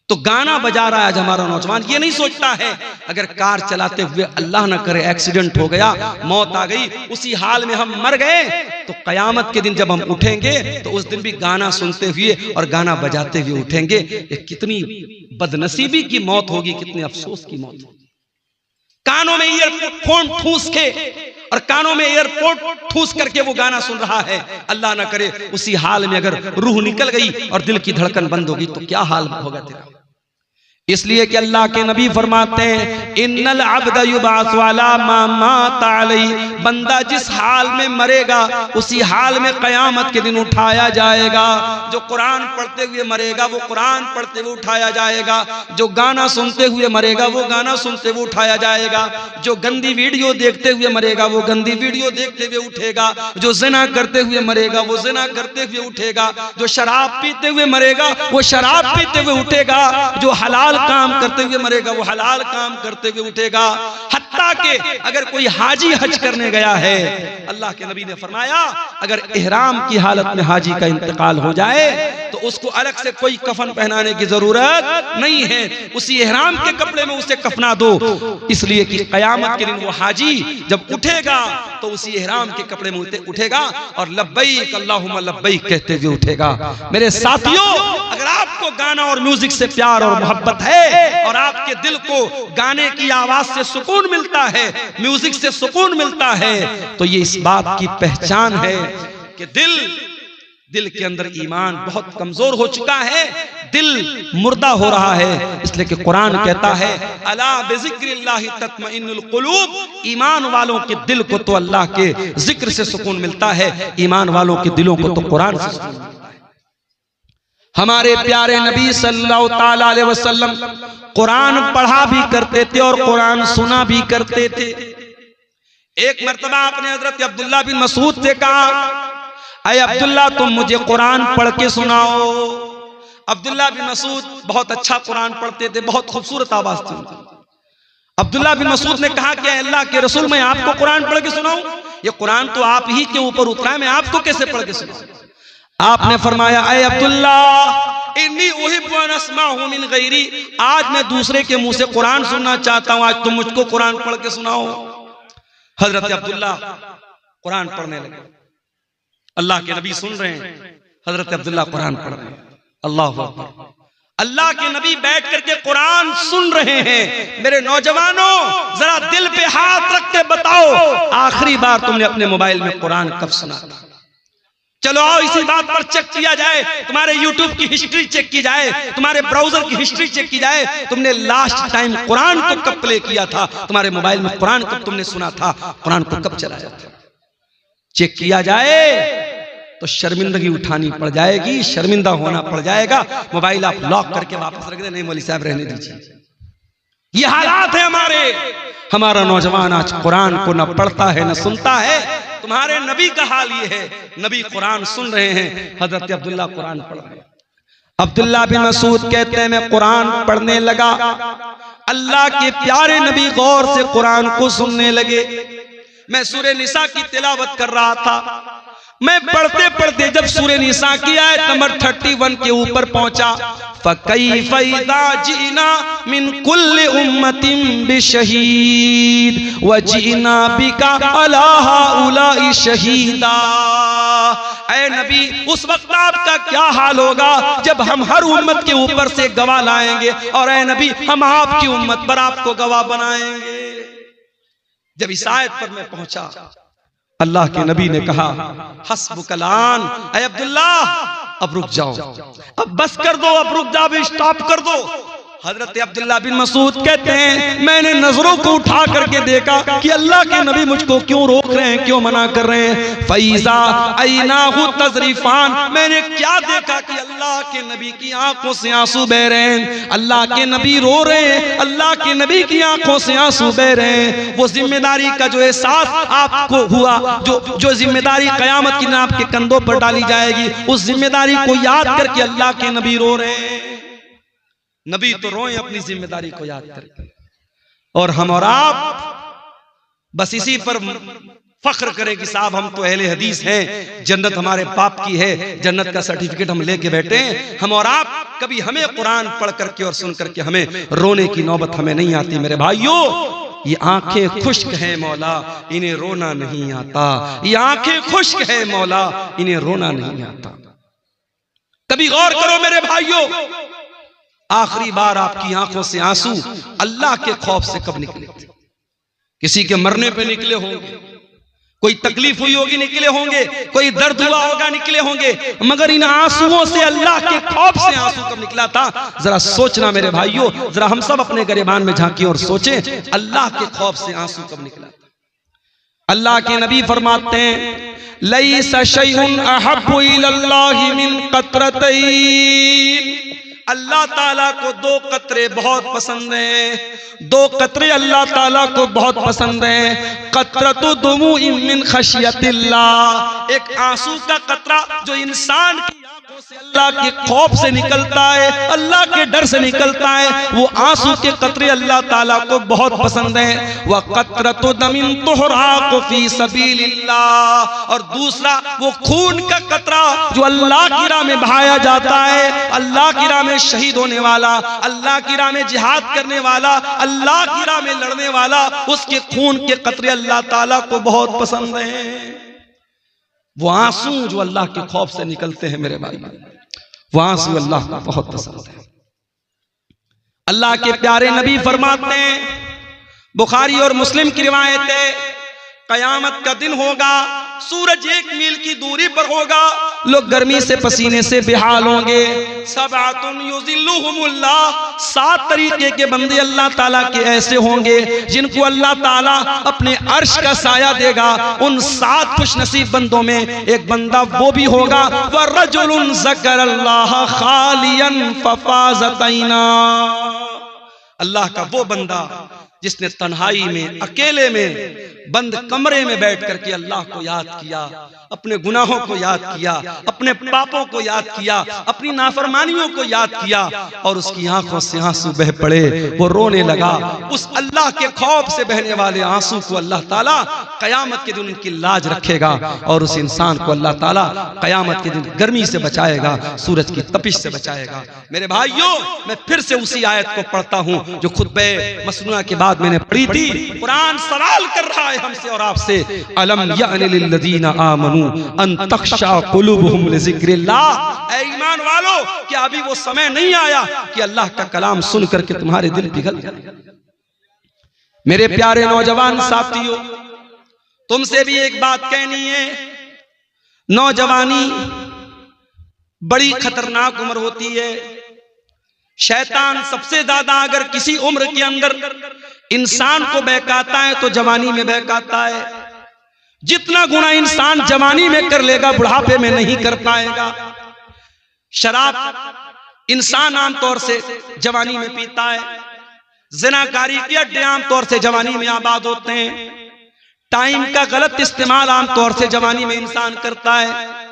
Speaker 1: तो गाना बजा रहा है आज हमारा नौजवान, ये नहीं सोचता है अगर कार चलाते हुए अल्लाह ना करे एक्सीडेंट हो गया, मौत आ गई, उसी हाल में हम मर गए, तो कयामत के दिन जब हम उठेंगे तो उस दिन भी गाना सुनते हुए और गाना बजाते हुए उठेंगे। ये कितनी बदनसीबी की मौत होगी, कितने अफसोस की मौत होगी। कानों में ईयरफोन ठूस के और कानों में एयरपोर्ट ठूस करके वो गाना सुन रहा है, अल्लाह ना करे उसी हाल में अगर रूह निकल गई और दिल की धड़कन बंद होगी तो क्या हाल होगा तेरा। इसलिए कि अल्लाह के नबी फरमाते हैं इन्नल अब्द युबासु अला मा माता अलैहि, बंदा जिस हाल में मरेगा उसी हाल में कयामत के दिन उठाया जाएगा। जो कुरान पढ़ते हुए मरेगा वो कुरान पढ़ते हुए उठाया जाएगा, जो गाना सुनते हुए मरेगा वो गाना सुनते हुए उठाया जाएगा, जो गंदी वीडियो देखते हुए मरेगा वो गंदी वीडियो देखते हुए उठेगा, जो जिना करते हुए मरेगा वो जिना करते हुए उठेगा, जो शराब पीते हुए मरेगा वो शराब पीते हुए उठेगा, जो हलाल काम करते हुए मरेगा वो हलाल काम करते हुए उठेगा। हत्ता के अगर कोई हाजी हज करने गया है, अल्लाह के नबी ने फरमाया अगर इहराम की हालत में हाजी का इंतकाल हो जाए तो उसको अलग से कोई कफन पहनाने की जरूरत नहीं है, उसी इहराम के कपड़े में उसे कफना दो। इसलिए कि कयामत के दिन वो हाजी जब उठेगा तो उसी इहराम के कपड़े में उठेगा और लब्बैक अल्लाहुम्मा लब्बैक कहते हुए उठेगा। मेरे साथियों, अगर आपको गाना और म्यूजिक से प्यार और मोहब्बत है और आपके दिल को गाने की आवाज से सुकून मिलता है, म्यूजिक से सुकून मिलता है, तो ये इस बात की पहचान है कि दिल के अंदर ईमान बहुत कमजोर हो चुका है, दिल मुर्दा हो रहा है। इसलिए कि कुरान कहता है अला बिज़िक्रिल्लाहि तत्मइन्नुल कुलूब, ईमान वालों के दिल को तो अल्लाह के जिक्र से सुकून मिलता है, ईमान वालों के दिलों को तो कुरान से सुकून मिलता है। हमारे प्यारे नबी सल्लल्लाहु ताला अलैहि वसल्लम कुरान पढ़ा भी करते थे और कुरान सुना भी करते थे। एक मर्तबा आपने हजरत अब्दुल्ला बिन मसूद से कहा, अय अब्दुल्ला तुम मुझे कुरान पढ़ के सुनाओ। अब्दुल्ला बिन मसूद बहुत अच्छा कुरान पढ़ते थे, बहुत खूबसूरत आवाज थी। अब्दुल्ला बिन मसूद ने कहा कि अल्लाह के रसूल मैं आपको कुरान पढ़ के सुनाऊं? ये कुरान तो आप ही के ऊपर उतरा है, मैं आपको कैसे पढ़ के सुनाऊं? आपने फरमाया अय अब्दुल्ला इन्नी उहिब्बु अन अस्माअहु मिन गैरी, आज मैं दूसरे के मुंह से कुरान सुनना चाहता हूं, आज तुम मुझको कुरान पढ़ के सुनाओ। हजरत अब्दुल्ला कुरान पढ़ने लगे, अल्लाह के नबी सुन रहे हैं, हजरत अब्दुल्ला कुरान पढ़ रहे हैं। अल्लाहु अकबर, अल्लाह के नबी बैठ करके कुरान सुन रहे हैं। मेरे नौजवानों, जरा दिल पे हाथ रख के बताओ आखिरी बार तुमने अपने मोबाइल में कुरान कब सुना था? चलो आओ इसी बात पर चेक किया जाए, तुम्हारे यूट्यूब की हिस्ट्री चेक की जाए, तुम्हारे ब्राउजर की हिस्ट्री चेक की जाए, तुमने लास्ट टाइम कुरान को कब प्ले किया था, तुम्हारे मोबाइल में कुरान कब तुमने सुना था, कुरान को कब चलाया था। चेक किया जाए तो शर्मिंदगी उठानी पड़ जाएगी, शर्मिंदा होना पड़ जाएगा। मोबाइल आप लॉक करके वापस रख दे, नहीं मौलवी साहब रहने दीजिए। ये हालात है हमारे। हमारा नौजवान आज कुरान को न पढ़ता है न सुनता है। तुम्हारे नबी का हाल ये है, नबी कुरान सुन रहे हैं, हजरत अब्दुल्ला कुरान पढ़ रहे हैं। अब्दुल्ला बिन मसूद कहते हैं मैं कुरान पढ़ने लगा, अल्लाह के प्यारे नबी गौर से कुरान को सुनने लगे। मैं सूरे निसा की तिलावत कर रहा था, मैं पढ़ते पढ़ते जब सूरे निसा की आयत नंबर 31 के ऊपर पहुंचा, फकैफ़ इज़ा जिना मिन कुल्लि उम्मतिन बिशहीद व जिना बिका अला हाउलाई शहीदा। ऐ नबी, उस वक्त आपका क्या हाल होगा जब हम हर उम्मत के ऊपर से गवाह लाएंगे, और ऐ नबी हम आपकी उम्मत पर आपको गवाह बनाएंगे। जब इस आयत पर मैं पहुंचा, अल्लाह के नबी ने कहा हस्बुकलान, ऐ अब्दुल्ला अब रुक जाओ, अब बस कर दो, अब रुक जाओ, स्टॉप कर दो। हजरत अब्दुल्ला बिन मसूद कहते हैं मैंने नजरों को उठा करके देखा कि अल्लाह के नबी मुझको क्यों रोक रहे हैं, क्यों मना कर रहे हैं। फैजा ऐनाहु तजरीफान, मैंने क्या देखा कि अल्लाह के नबी की आंखों से आंसू बह रहे हैं, अल्लाह के नबी रो रहे हैं, अल्लाह के नबी की आंखों से आंसू बह रहे हैं। वो जिम्मेदारी का जो एहसास आपको हुआ, जो जिम्मेदारी कयामत की दिन आपके कंधों पर डाली जाएगी, उस जिम्मेदारी को याद करके अल्लाह के नबी रो रहे हैं। नबी तो रोए अपनी जिम्मेदारी को याद करके, और हम और आप बस इसी पर फख्र करें कि साहब हम तो अहले हदीस हैं, जन्नत हमारे बाप की है, जन्नत का सर्टिफिकेट हम लेके बैठे हैं। हम और आप कभी हमें कुरान पढ़ करके और सुन करके हमें रोने की नौबत हमें नहीं आती। मेरे भाइयों, ये आंखें खुश्क है मौला, इन्हें रोना नहीं आता। ये आंखें खुश्क है मौला, इन्हें रोना नहीं आता। कभी गौर करो मेरे भाइयों, आखिरी बार आपकी आंखों से आंसू अल्लाह के खौफ से कब निकले थे? किसी के मरने पे निकले होंगे, कोई तकलीफ हुई होगी निकले होंगे, कोई दर्द हुआ होगा निकले होंगे, मगर इन आंसुओं से अल्लाह के खौफ से आंसू कब निकला था? जरा सोचना मेरे भाइयों, जरा हम सब अपने गिरेबान में झांकें और सोचें, अल्लाह के खौफ से आंसू कब निकला था? अल्लाह के नबी फरमाते हैं लैसा शैउन अहब्बु इलल्लाहि मिन क़त्रतैन, अल्लाह ताला को दो कतरे बहुत पसंद हैं। दो कतरे अल्लाह ताला को बहुत पसंद हैं। कतरतु दुमुइन मिन खशियतिल्लाह, एक आंसू का कतरा जो इंसान की आंखों से अल्लाह के खौफ से निकलता है, अल्लाह के डर से निकलता है, वो आंसू के कतरे अल्लाह ताला को बहुत पसंद हैं। व कतरतु दमिन तुहराक़ु फी सबीलिल्लाह, और दूसरा वो खून का कतरा जो अल्लाह की राह में बहाया जाता है, अल्लाह की राह में शहीद होने वाला, अल्लाह की राह में जिहाद करने वाला, अल्लाह की राह में लड़ने वाला, उसके खून के कतरे अल्लाह ताला को बहुत पसंद हैं। वो आंसू जो अल्लाह के खौफ से निकलते हैं मेरे भाई, वो आंसू अल्लाह को बहुत पसंद है। अल्लाह के प्यारे नबी फरमाते हैं, बुखारी और मुस्लिम की रिवायत है, कयामत का दिन होगा, सूरज 1 मील की दूरी पर होगा, लोग गर्मी से पसीने से बेहाल होंगे। सबअतुन युज़िल्लुहुमुल्लाह, 7 तरीके के बंदे अल्लाह ताला के ऐसे होंगे जिनको अल्लाह ताला अपने अर्श का साया देगा। उन 7 खुश नसीब बंदों में एक बंदा वो भी होगा, वरजुलुन ज़करल्लाह खालियन फफ़ाज़त ऐना, अल्लाह का वो बंदा जिसने तन्हाई में, अकेले में, बंद कमरे में बैठ करके अल्लाह को याद किया, अपने गुनाहों को याद किया, अपने पापों को याद किया, अपनी नाफरमानियों को याद किया, और उसकी आंखों से आंसू बह पड़े, वो रोने लगा। उस अल्लाह के खौफ से बहने वाले आंसू को अल्लाह ताला कयामत के दिन उनकी लाज रखेगा, और उस इंसान को अल्लाह ताला कयामत के दिन गर्मी से बचाएगा, सूरज की तपिश से बचाएगा। मेरे भाइयों, मैं फिर से उसी आयत को पढ़ता हूं जो खुतबे मसनूआ के बाद मैंने पढ़ी थी। कुरान सवाल कर रहा है हमसे और आपसे, अलम यानि लिल्लज़ीना आमनू अन तख्शा कुलूबुहुम लिज़िक्रिल्लाह, ऐ ईमान वालों, क्या अभी वो समय नहीं आया कि अल्लाह का कलाम सुन करके तुम्हारे दिल पिघल जाए? मेरे प्यारे नौजवान साथियों, तुमसे भी एक बात कहनी है, नौजवानी बड़ी खतरनाक उम्र होती है। शैतान सबसे ज्यादा अगर किसी उम्र के अंदर इंसान को बहकाता है तो जवानी में बहकाता है। जितना गुना इंसान जवानी में कर लेगा बुढ़ापे में नहीं कर पाएगा। शराब इंसान आमतौर से जवानी में पीता है, ज़िनाकारी के अड्डे आमतौर से जवानी में आबाद होते हैं, टाइम का गलत इस्तेमाल आमतौर से जवानी में इंसान करता है।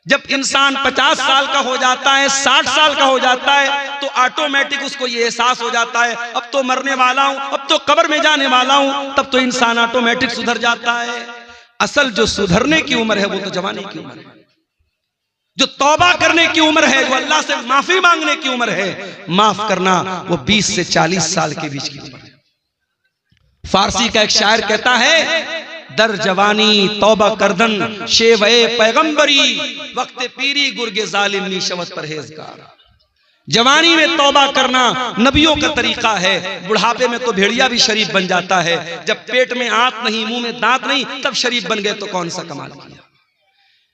Speaker 1: जब इंसान 50 साल का हो जाता है, 60 साल का हो जाता है, तो ऑटोमेटिक उसको ये एहसास हो जाता है अब तो मरने वाला हूं, अब तो कब्र में जाने वाला हूं, तब तो इंसान ऑटोमेटिक सुधर जाता है। असल जो सुधरने की उम्र है वो तो जवानी की उम्र है, जो तौबा करने की उम्र है, जो अल्लाह से माफी मांगने की उम्र है, माफ करना, वो 20 से 40 साल के बीच की उम्र है। फारसी का एक शायर कहता है, दर जवानी तौबा करदन शेवे पैगंबरी, वक्त पीरी गुर्गे जालिम नीशवत परहेजगार। जवानी में तौबा करना नबियों का तरीका है, बुढ़ापे में तो भेड़िया भी शरीफ बन जाता है। जब पेट में आंत नहीं, मुंह में दांत नहीं, तब शरीफ बन गए तो कौन सा कमाल किया।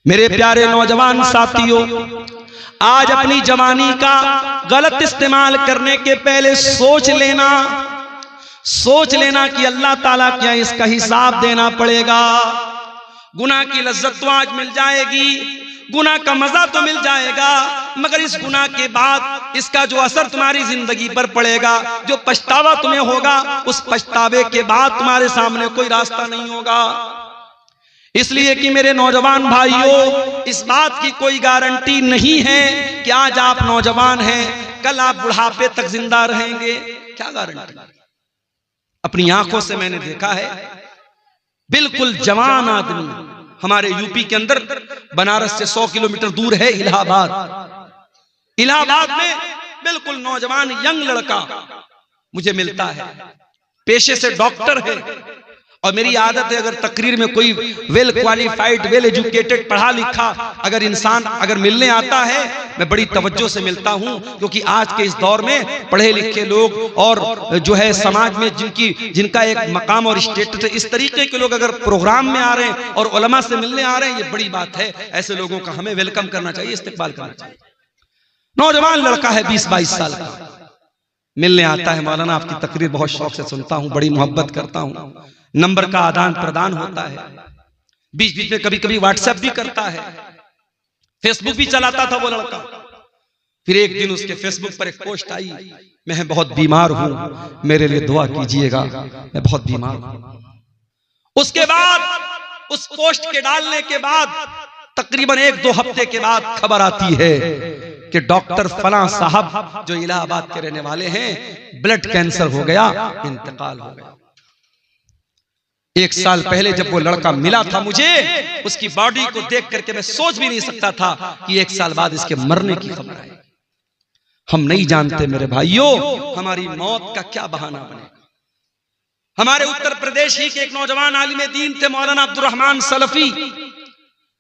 Speaker 1: मेरे प्यारे नौजवान साथियों, आज अपनी जवानी का गलत इस्तेमाल करने के पहले सोच लेना कि अल्लाह ताला क्या इसका हिसाब देना पड़ेगा। गुनाह की लज्जत तो आज मिल जाएगी, गुनाह का मजा तो मिल जाएगा, मगर इस गुनाह के बाद इसका जो असर तुम्हारी जिंदगी पर पड़ेगा, जो पछतावा तुम्हें होगा, उस पछतावे के बाद तुम्हारे सामने कोई रास्ता नहीं होगा। इसलिए कि मेरे नौजवान भाइयों, इस बात की कोई गारंटी नहीं है कि आज आप नौजवान हैं, कल आप बुढ़ापे तक जिंदा रहेंगे। क्या गारंटी? अपनी आंखों से मैंने देखा है, बिल्कुल जवान आदमी, हमारे यूपी के अंदर बनारस से 100 किलोमीटर दूर है इलाहाबाद में बिल्कुल नौजवान यंग लड़का मुझे मिलता है, पेशे से डॉक्टर है। और मेरी आदत है, अगर तकरीर में कोई वेल क्वालिफाइड, वेल एजुकेटेड, पढ़ा लिखा अगर इंसान अगर मिलने आता है, मैं बड़ी तवज्जो से मिलता हूं, क्योंकि आज के इस दौर में पढ़े लिखे लोग और जो है समाज में जिनका एक मकाम और स्टेटस है, इस तरीके के लोग अगर प्रोग्राम में आ रहे हैं और उलमा से मिलने आ रहे हैं, ये बड़ी बात है। ऐसे लोगों का हमें वेलकम करना चाहिए, इस्तेकबाल करना चाहिए। नौजवान लड़का है 20-22 साल का, मिलने आता है, मौलाना आपकी तकरीर बहुत शौक से सुनता हूं, बड़ी मोहब्बत करता हूं, नंबर का आदान प्रदान होता है, बीच बीच में कभी कभी व्हाट्सएप भी करता है, फेसबुक भी चलाता था वो लड़का। फिर एक दिन उसके फेसबुक पर एक पोस्ट आई, मैं बहुत बीमार हूं, मेरे लिए दुआ कीजिएगा, मैं बहुत बीमार हूं। उसके बाद उस पोस्ट के डालने के बाद तकरीबन 1-2 हफ्ते के बाद खबर आती है कि डॉक्टर फला साहब जो इलाहाबाद के रहने वाले हैं, ब्लड कैंसर हो गया, इंतकाल हो गया। 1 साल पहले जब वो लड़का मिला था मुझे, उसकी बॉडी को देख करके मैं सोच भी नहीं सकता था कि 1 साल बाद इसके मरने की खबर आई। हम नहीं जानते मेरे भाइयों, हमारी मौत का क्या बहाना बनेगा। हमारे उत्तर प्रदेश ही के एक नौजवान आलिम दीन थे, मौलाना अब्दुल रहमान सलफी,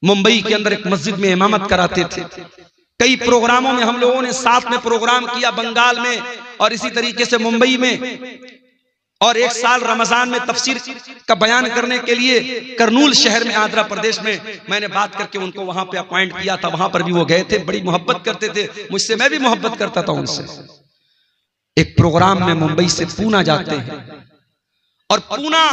Speaker 1: मुंबई के अंदर एक मस्जिद में इमामत कराते थे। कई प्रोग्रामों में हम लोगों ने साथ में प्रोग्राम किया, बंगाल में और इसी तरीके से मुंबई में। और 1 साल रमजान में तफसीर का बयान करने के लिए करनूल शहर में, आंध्र प्रदेश में, मैंने बात करके उनको वहां पे अपॉइंट किया था। वहां पर भी वो गए थे, बड़ी मोहब्बत करते थे मुझसे, मैं भी मोहब्बत करता था उनसे। एक प्रोग्राम में मुंबई से पूना जाते हैं और पूना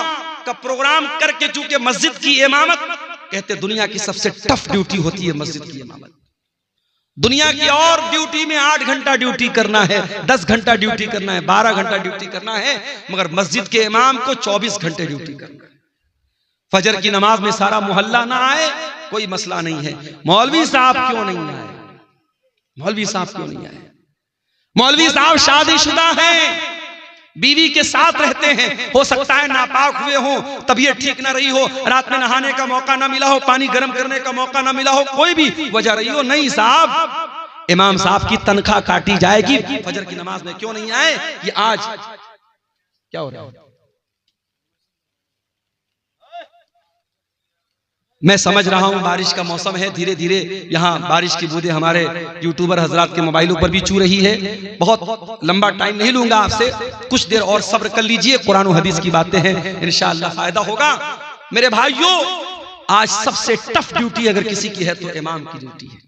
Speaker 1: का प्रोग्राम करके चूंकि मस्जिद की इमामत, कहते दुनिया की सबसे टफ ड्यूटी होती है मस्जिद की इमामत। दुनिया की और ड्यूटी में 8 घंटा ड्यूटी करना है, 10 घंटा ड्यूटी करना है, 12 घंटा ड्यूटी करना है, मगर मस्जिद के इमाम को 24 घंटे ड्यूटी करना है। फजर की नमाज में सारा मोहल्ला ना आए, कोई मसला नहीं है, मौलवी साहब क्यों नहीं आए, मौलवी साहब क्यों नहीं आए। मौलवी साहब शादीशुदा हैं, बीवी के साथ रहते हैं, हो सकता है नापाक हुए हो, तबीयत ठीक ना रही हो, रात में नहाने का मौका ना मिला हो, पानी गर्म करने का मौका ना मिला हो, कोई भी वजह रही हो, नहीं साहब, इमाम साहब की तनख्वाह काटी जाएगी, फजर की नमाज में क्यों नहीं आए। ये आज क्या हो रहा है? मैं समझ रहा हूं बारिश का मौसम है, धीरे धीरे यहाँ बारिश की बूंदें हमारे यूट्यूबर हजरात के मोबाइलों पर भी चू रही है। बहुत लंबा टाइम नहीं लूंगा आपसे, कुछ देर और सब्र कर लीजिए, कुरान और हदीस की बातें हैं, इंशाअल्लाह फायदा होगा। मेरे भाइयों, आज सबसे टफ ड्यूटी अगर किसी की है तो इमाम की ड्यूटी है।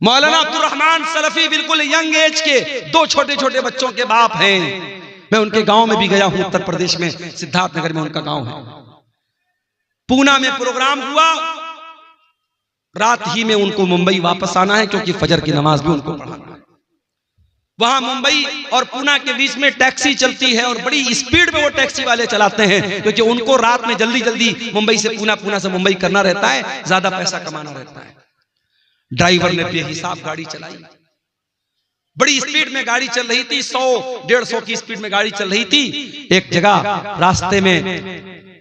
Speaker 1: मौलाना अब्दुल रहमान सलफी बिल्कुल यंग एज के 2 छोटे छोटे बच्चों के बाप हैं। मैं उनके गांव में भी गया हूं, उत्तर प्रदेश में सिद्धार्थनगर में उनका गांव है। पूना में प्रोग्राम हुआ, रात ही में उनको मुंबई वापस आना है, क्योंकि फजर की नमाज भी उनको पढ़ाना है। वहां मुंबई और पूना के बीच में टैक्सी चलती है और बड़ी स्पीड में वो टैक्सी वाले चलाते हैं, क्योंकि उनको रात में जल्दी जल्दी मुंबई से पूना, पूना से मुंबई करना रहता है, ज्यादा पैसा कमाना रहता है। ड्राइवर ने बेहिसाब गाड़ी चलाई, बड़ी स्पीड में गाड़ी चल रही थी, 100-150 की स्पीड में गाड़ी चल रही थी। एक जगह रास्ते में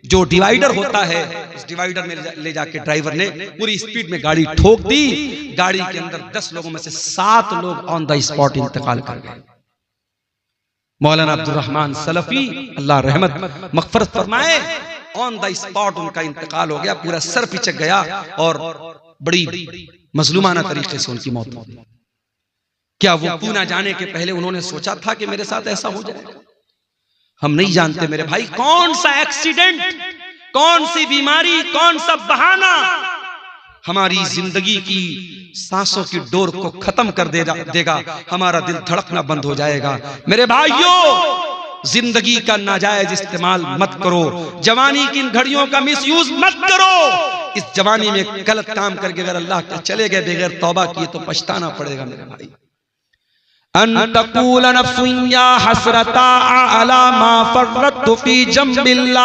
Speaker 1: जो डिवाइडर होता है, उस डिवाइडर में ले जाके ड्राइवर ने पूरी स्पीड में गाड़ी ठोक दी। गाड़ी के अंदर 10 लोगों में से 7 लोग ऑन द स्पॉट इंतकाल कर गए। मौलाना अब्दुल रहमान सलफी, अल्लाह रहमत मगफरत फरमाए, ऑन द स्पॉट उनका इंतकाल हो गया, पूरा सर पिचक गया और बड़ी मजलूमाना तरीके से उनकी मौत हो गई। क्या वो पूना जाने के पहले उन्होंने सोचा था कि मेरे साथ ऐसा हो जाएगा? हम नहीं जानते मेरे भाई, कौन सा एक्सीडेंट, कौन सी बीमारी, कौन सा बहाना हमारी जिंदगी की सांसों की डोर को खत्म कर देगा, हमारा दिल धड़कना बंद हो जाएगा। मेरे भाइयों, जिंदगी का नाजायज इस्तेमाल मत करो, जवानी की इन घड़ियों का मिसयूज मत करो। इस जवानी में गलत काम करके अगर अल्लाह के चले गए बगैर तौबा किए तो पछताना पड़ेगा मेरे भाई। अनतकूल नफ्सुन या हसरता अला मा फर्रतु फी जंबिल्लाह।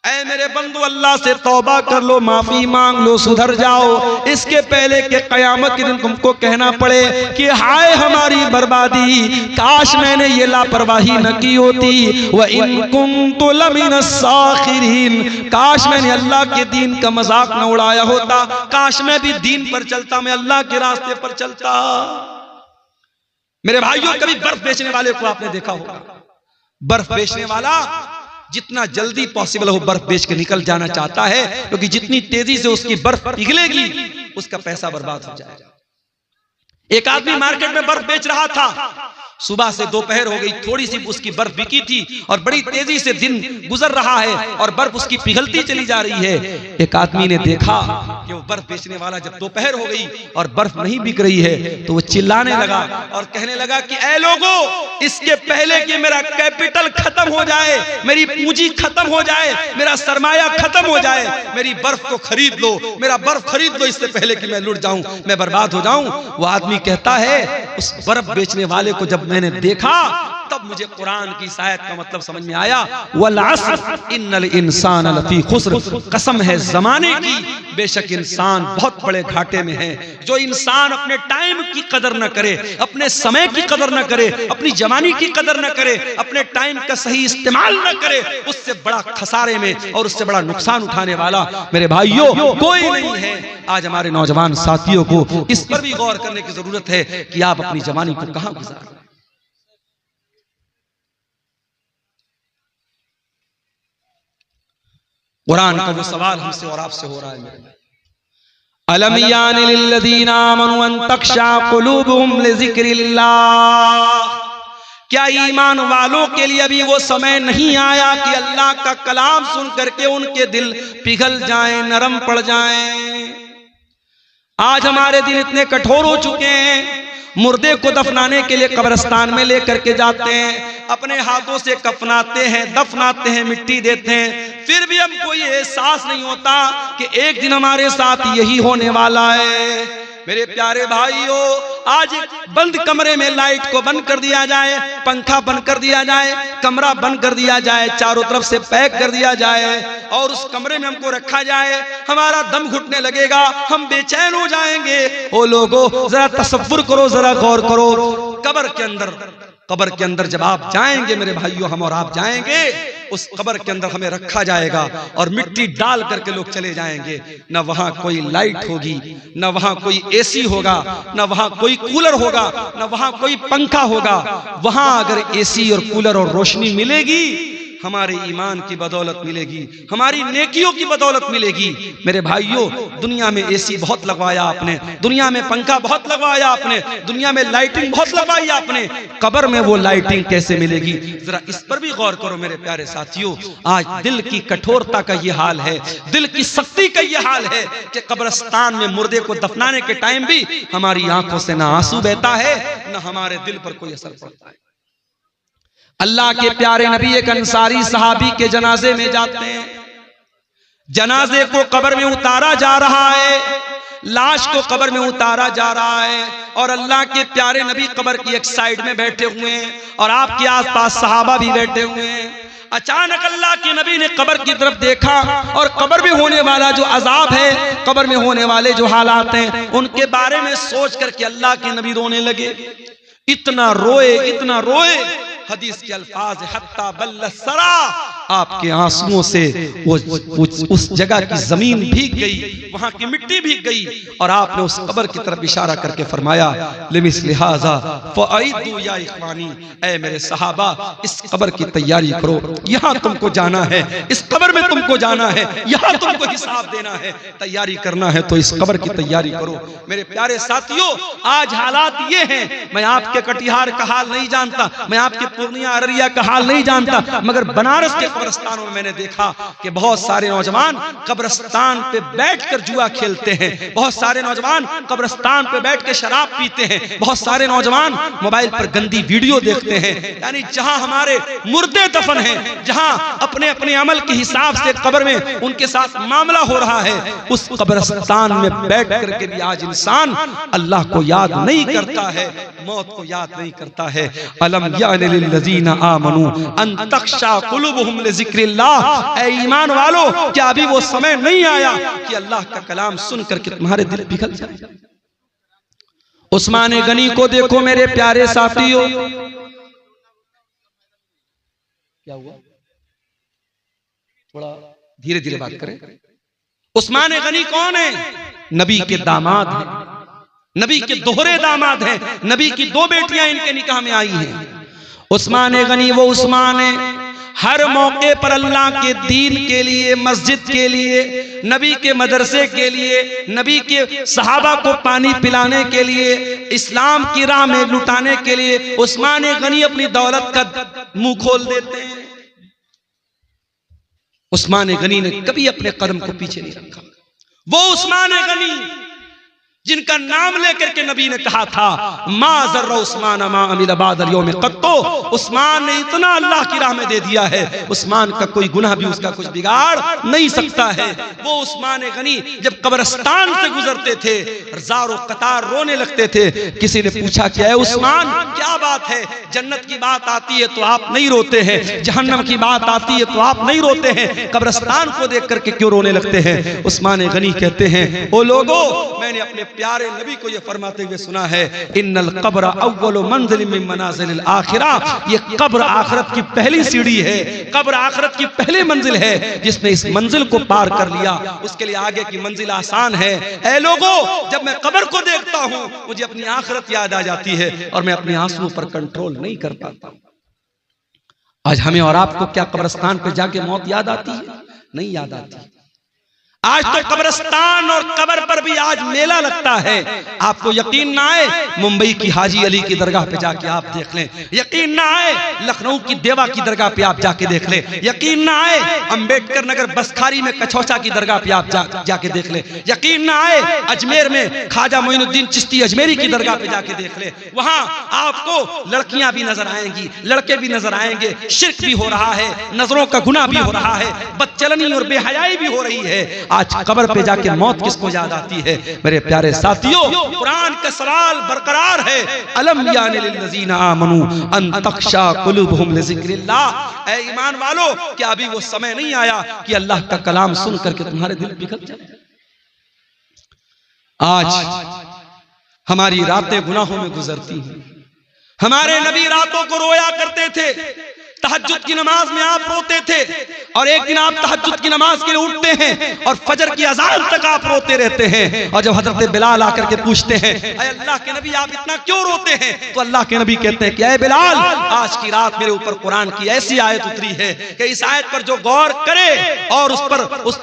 Speaker 1: ऐ मेरे बंदो, अल्लाह से तौबा कर लो, माफी मांग लो, सुधर जाओ, इसके पहले के कयामत के दिन तुमको कहना पड़े कि हाय हमारी बर्बादी, काश मैंने ये लापरवाही न की होती। व इन कुन्तु लमिनस साखिरीन, काश मैंने अल्लाह के दीन का मजाक न उड़ाया होता, काश मैं भी दीन पर चलता, मैं अल्लाह के रास्ते पर चलता। मेरे भाइयों, कभी बर्फ बेचने वाले को आपने देखा होगा, बर्फ बेचने वाला जितना जल्दी पॉसिबल हो बर्फ बेच के निकल जाना चाहता है, क्योंकि जितनी तेजी से उसकी बर्फ पिघलेगी उसका पैसा बर्बाद हो जाएगा। एक आदमी मार्केट में बर्फ बेच रहा था, सुबह से दोपहर हो गई, थोड़ी सी उसकी बर्फ बिकी थी और बड़ी तेजी से दिन गुजर रहा है और बर्फ उसकी पिघलती चली जा रही है। एक आदमी ने देखा कि वो बर्फ बेचने वाला, जब दोपहर हो गई और बर्फ नहीं बिक रही है तो वो चिल्लाने लगा और कहने लगा कि ऐ लोगों, इसके पहले कि मेरा कैपिटल खत्म हो जाए, मेरी पूंजी खत्म हो जाए, मेरा सरमाया खत्म हो जाए, मेरी बर्फ को खरीद लो, मेरा बर्फ खरीद लो, इससे पहले कि मैं लुट जाऊं, मैं बर्बाद हो जाऊं। वो आदमी कहता है, उस बर्फ बेचने वाले को जब मैंने देखा तब मुझे कुरान की इस आयत का मतलब समझ में आया, वल अस्र इन्नल इंसान लफी खुस्र, कसम है जमाने की, बेशक इंसान बहुत बड़े घाटे में है। जो इंसान अपने टाइम की कदर न करे, अपने समय की कदर न करे, अपनी जवानी की कदर न करे, अपने टाइम का सही इस्तेमाल न करे, उससे बड़ा खसारे में और उससे बड़ा नुकसान उठाने वाला मेरे भाइयों कोई नहीं है। आज हमारे नौजवान साथियों को इस पर भी गौर करने की जरूरत है कि आप अपनी जवानी को कहां गुजार रहे हैं। कुरान का वो सवाल हमसे और आपसे हो रहा है मेरे भाई, अलम यानि लिल्लज़ीना आमनु अन तख्शा कुलूबुहुम लिज़िक्रिल्लाह, क्या ईमान वालों के लिए अभी वो समय नहीं आया कि अल्लाह का कलाम सुन करके उनके दिल पिघल जाएं, नरम पड़ जाएं। आज हमारे दिल इतने कठोर हो चुके हैं, मुर्दे को दफनाने के लिए कब्रिस्तान में लेकर के जाते हैं, अपने हाथों से कफनाते हैं, दफनाते हैं, मिट्टी देते हैं, फिर भी हमको ये एहसास नहीं होता कि एक दिन हमारे साथ यही होने वाला है। मेरे प्यारे भाइयों, आज बंद कमरे में लाइट को बंद कर दिया जाए, पंखा बंद कर दिया जाए, कमरा बंद कर दिया जाए, चारों तरफ से पैक कर दिया जाए और उस कमरे में हमको रखा जाए, हमारा दम घुटने लगेगा, हम बेचैन हो जाएंगे। ओ लोगों, जरा तसव्वुर करो, जरा गौर करो, कब्र के अंदर जब आप जाएंगे मेरे भाइयों, हम और आप जाएंगे, उस कब्र के अंदर हमें रखा जाएगा और मिट्टी डाल करके लोग चले जाएंगे। न वहां कोई लाइट होगी, न वहां कोई एसी होगा, न वहां कोई कूलर होगा, न वहां कोई पंखा होगा। वहां अगर एसी और कूलर और रोशनी मिलेगी, हमारे ईमान की बदौलत मिलेगी, हमारी नेकियों की बदौलत मिलेगी। मेरे भाइयों, दुनिया में एसी बहुत लगवाया आपने, दुनिया में पंखा बहुत लगवाया आपने, दुनिया में लाइटिंग बहुत लगवाई आपने, कब्र में वो लाइटिंग कैसे मिलेगी? जरा इस पर भी गौर करो मेरे प्यारे साथियों। आज दिल की कठोरता का ये हाल है, दिल की सख्ती का ये हाल है कि कब्रिस्तान में मुर्दे को दफनाने के टाइम भी हमारी आंखों से ना आंसू बहता है, न हमारे दिल पर कोई असर पड़ता है। अल्लाह के प्यारे नबी एक अंसारी सहाबी के जनाजे में जाते हैं, जनाजे को कब्र में उतारा जा रहा है, लाश को कब्र में उतारा जा रहा है और अल्लाह के प्यारे नबी कब्र की एक साइड में बैठे हुए हैं और आपके आसपास सहाबा भी बैठे हुए हैं। अचानक अल्लाह के नबी ने कब्र की तरफ देखा और कब्र में होने वाला जो अजाब है, कब्र में होने वाले जो हालात हैं, उनके बारे में सोच करके अल्लाह के नबी रोने लगे। इतना रोए, इतना रोए, हदीस के अल्फाज हत्ता बल्ल सरा, आपके आंसुओं से उस जगह की जमीन भीग गई, वहां की मिट्टी भीग गई और आपने उस कब्र की तरफ इशारा करके फरमाया, लिमिस्लि हाज़ा फ़अइदू या इख़वानी, ऐ मेरे सहाबा, इस कब्र की तैयारी करो, यहाँ तुमको जाना है, इस कब्र में तुमको जाना है, यहाँ तुमको हिसाब देना है, तैयारी करना है तो इस कब्र की तैयारी करो। मेरे प्यारे साथियों, आज हालात ये हैं, मैं आपके कटिहार का हाल नहीं जानता, मैं आपके पूर्णिया अररिया का हाल नहीं जानता, मगर बनारस के कब्रिस्तानों में मैंने देखा कि बहुत सारे नौजवान कब्रिस्तान पे बैठकर जुआ खेलते हैं, बहुत सारे नौजवान कब्रिस्तान पे बैठ के शराब पीते हैं, बहुत सारे नौजवान मोबाइल पर गंदी वीडियो देखते हैं। यानी जहां हमारे मुर्दे दफन हैं, जहां अपने अपने अमल के हिसाब से कब्र में उनके साथ मामला हो रहा है, उस कब्रिस्तान में बैठ करके भी आज इंसान अल्लाह को याद नहीं करता है, मौत को याद नहीं करता है। अलम यानि लिल्लज़ीना आमनू अन तख्शा कुलूबुहुम लिज़िक्रिल्लाह, ऐ ईमान वालों, क्या अभी वो समय नहीं आया कि अल्लाह का कलाम सुन करके तुम्हारे दिल पिघल जाए। उस्मान गनी को देखो मेरे प्यारे साथियों, क्या हुआ, थोड़ा धीरे धीरे बात करें। उस्मान गनी कौन है? नबी के दामाद हैं, नबी के दोहरे दामाद हैं, नबी की 2 बेटियां इनके निकाह में आई हैं। उस्मान गनी वो उस्मान है, हर मौके पर अल्लाह के दीन के लिए, मस्जिद के लिए, नबी के मदरसे के लिए, नबी के सहाबा को पानी पिलाने के लिए, इस्लाम की राह में लुटाने के लिए उस्मान गनी अपनी दौलत का मुंह खोल देते हैं। उस्मान गनी ने कभी अपने कदम को पीछे नहीं रखा। वो उस्मान गनी जिनका नाम लेकर के नबी ने कहा था मा ज़र्रा उस्मान मा अमिल बाद अल यौम क़त्तो, उस्मान ने इतना अल्लाह की राह में दे दिया है, उस्मान का कोई गुनाह भी उसका कुछ बिगाड़ नहीं सकता है। वो उस्मान गनी जब कब्रिस्तान से गुजरते थे, ज़ारो कतार रोने लगते थे। किसी ने पूछा क्या है उस्मान, क्या बात है, जन्नत की बात आती है तो आप नहीं रोते हैं, जहन्नम की बात आती है तो आप नहीं रोते हैं, कब्रिस्तान को देख करके क्यों रोने लगते हैं? उस्मान गनी कहते हैं, ओ लोगो, मैंने अपने प्यारे नबी को यह फरमाते हुए सुना है, इन्नल कब्र अव्वलु मंजिल मिन मनाजिलिल आखिरह, ये कब्र आखिरत की पहली सीढ़ी है, कब्र आखिरत की पहली मंजिल है। जिसने इस मंजिल को पार कर लिया उसके लिए आगे की मंजिल आसान है। ऐ लोगों, जब मैं कब्र को देखता हूं मुझे अपनी आखिरत याद आ जाती है और मैं अपने आंसुओं पर कंट्रोल नहीं कर पाता। आज हमें और आपको क्या कब्रिस्तान पे जाके मौत याद आती है? नहीं याद आती। आज तो कब्रिस्तान और कब्र पर भी आज मेला लगता है। आपको यकीन ना आए, मुंबई की हाजी अली की दरगाह पे जाके आप देख लें, यकीन ना आए लखनऊ की देवा की दरगाह पे आप जाके देख लें, यकीन ना आए अंबेडकर नगर बसखारी में कछौचा की दरगाह पे आप जाके देख लें, यकीन ना आए अजमेर में ख्वाजा मोइनुद्दीन चिश्ती अजमेरी की दरगाह पे जाके देख लें। वहां आपको लड़कियां भी नजर आएंगी, लड़के भी नजर आएंगे, शिर्क भी हो रहा है, नजरों का गुनाह भी हो रहा है, बदचलनी और बेहयाई भी हो रही है। आज कब्र पे जाके मौत किसको याद आती है? मेरे प्यारे साथियों, कुरान का सवाल बरकरार है, अलम यानि लिल्लज़ीना आमनू अन तख्शा कुलूबुहुम लिज़िक्रिल्लाह, ऐ ईमान वालों, क्या अभी वो समय नहीं आया कि अल्लाह का कलाम सुन करके तुम्हारे दिल पिघल जाए? आज हमारी रातें गुनाहों में गुजरती हैं। हमारे नबी रातों को रोया करते थे, तहज्जुद की नमाज में आप रोते थे, और एक दिन आप तहज्जुद की नमाज के लिए उठते हैं और फजर की अजान तक आप रोते रहते हैं। और जब हजरत बिलाल आकर के पूछते हैं, ऐ अल्लाह के नबी आप इतना क्यों रोते हैं? तो अल्लाह के नबी कहते हैं कि ऐ बिलाल, आज की रात मेरे ऊपर कुरान की ऐसी आयत उतरी है कि इस आयत पर जो गौर करे और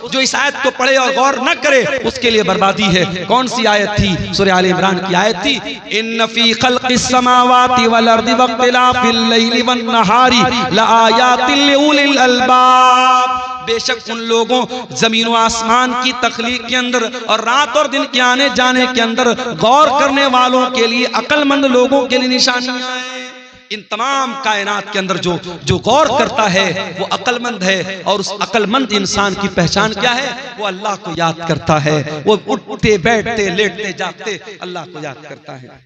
Speaker 1: जो इस आयत को पढ़े और गौर न करे उसके लिए बर्बादी है। कौन सी आयत थी? सूरह आल इमरान की आयत थी, इन्न फी खल्क़िस समावाति वल अर्दि वख्तिलाफिल लैलि वन नहारी लाआयातिल लिउलिल अलबाब, बेशक उन लोगों जमीन व आसमान की तख्लीक के अंदर और रात और दिन के आने जाने के अंदर गौर करने वालों के लिए, अक्लमंद लोगों के लिए निशानियां हैं। इन तमाम कायनात के अंदर जो गौर करता है वो अक्लमंद है, और उस अक्लमंद इंसान की पहचान क्या है? वो अल्लाह को याद करता है, वो उठते बैठते लेटते जागते अल्लाह को याद करता है।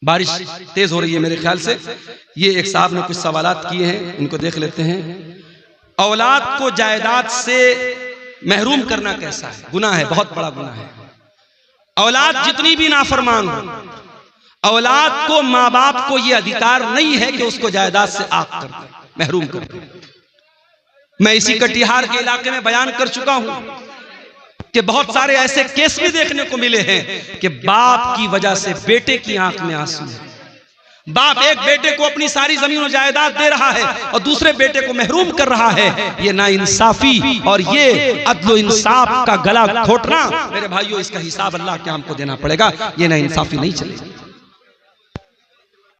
Speaker 1: बारिश तेज हो रही है मेरे ख्याल से। ये एक साहब ने कुछ सवालात किए हैं, इनको देख लेते हैं। औलाद को जायदाद से महरूम करना कैसा है? गुनाह है, बहुत बड़ा गुनाह है। औलाद जितनी भी नाफरमान हो, औलाद को माँ बाप को यह अधिकार नहीं है कि उसको जायदाद से आक कर दे, महरूम कर दे। मैं इसी कटिहार के इलाके में बयान कर चुका हूं कि बहुत सारे ऐसे केस भी देखने को मिले हैं कि बाप की वजह से बेटे की आंख में आंसू है। बाप एक बेटे को अपनी सारी जमीन और जायदाद दे रहा है और दूसरे बेटे को महरूम कर रहा है। ये नाइंसाफी और ये अदल इंसाफ का गला घोटना, मेरे भाइयों, इसका हिसाब अल्लाह के हमको देना पड़ेगा। ये नाइंसाफी नहीं चलेगी।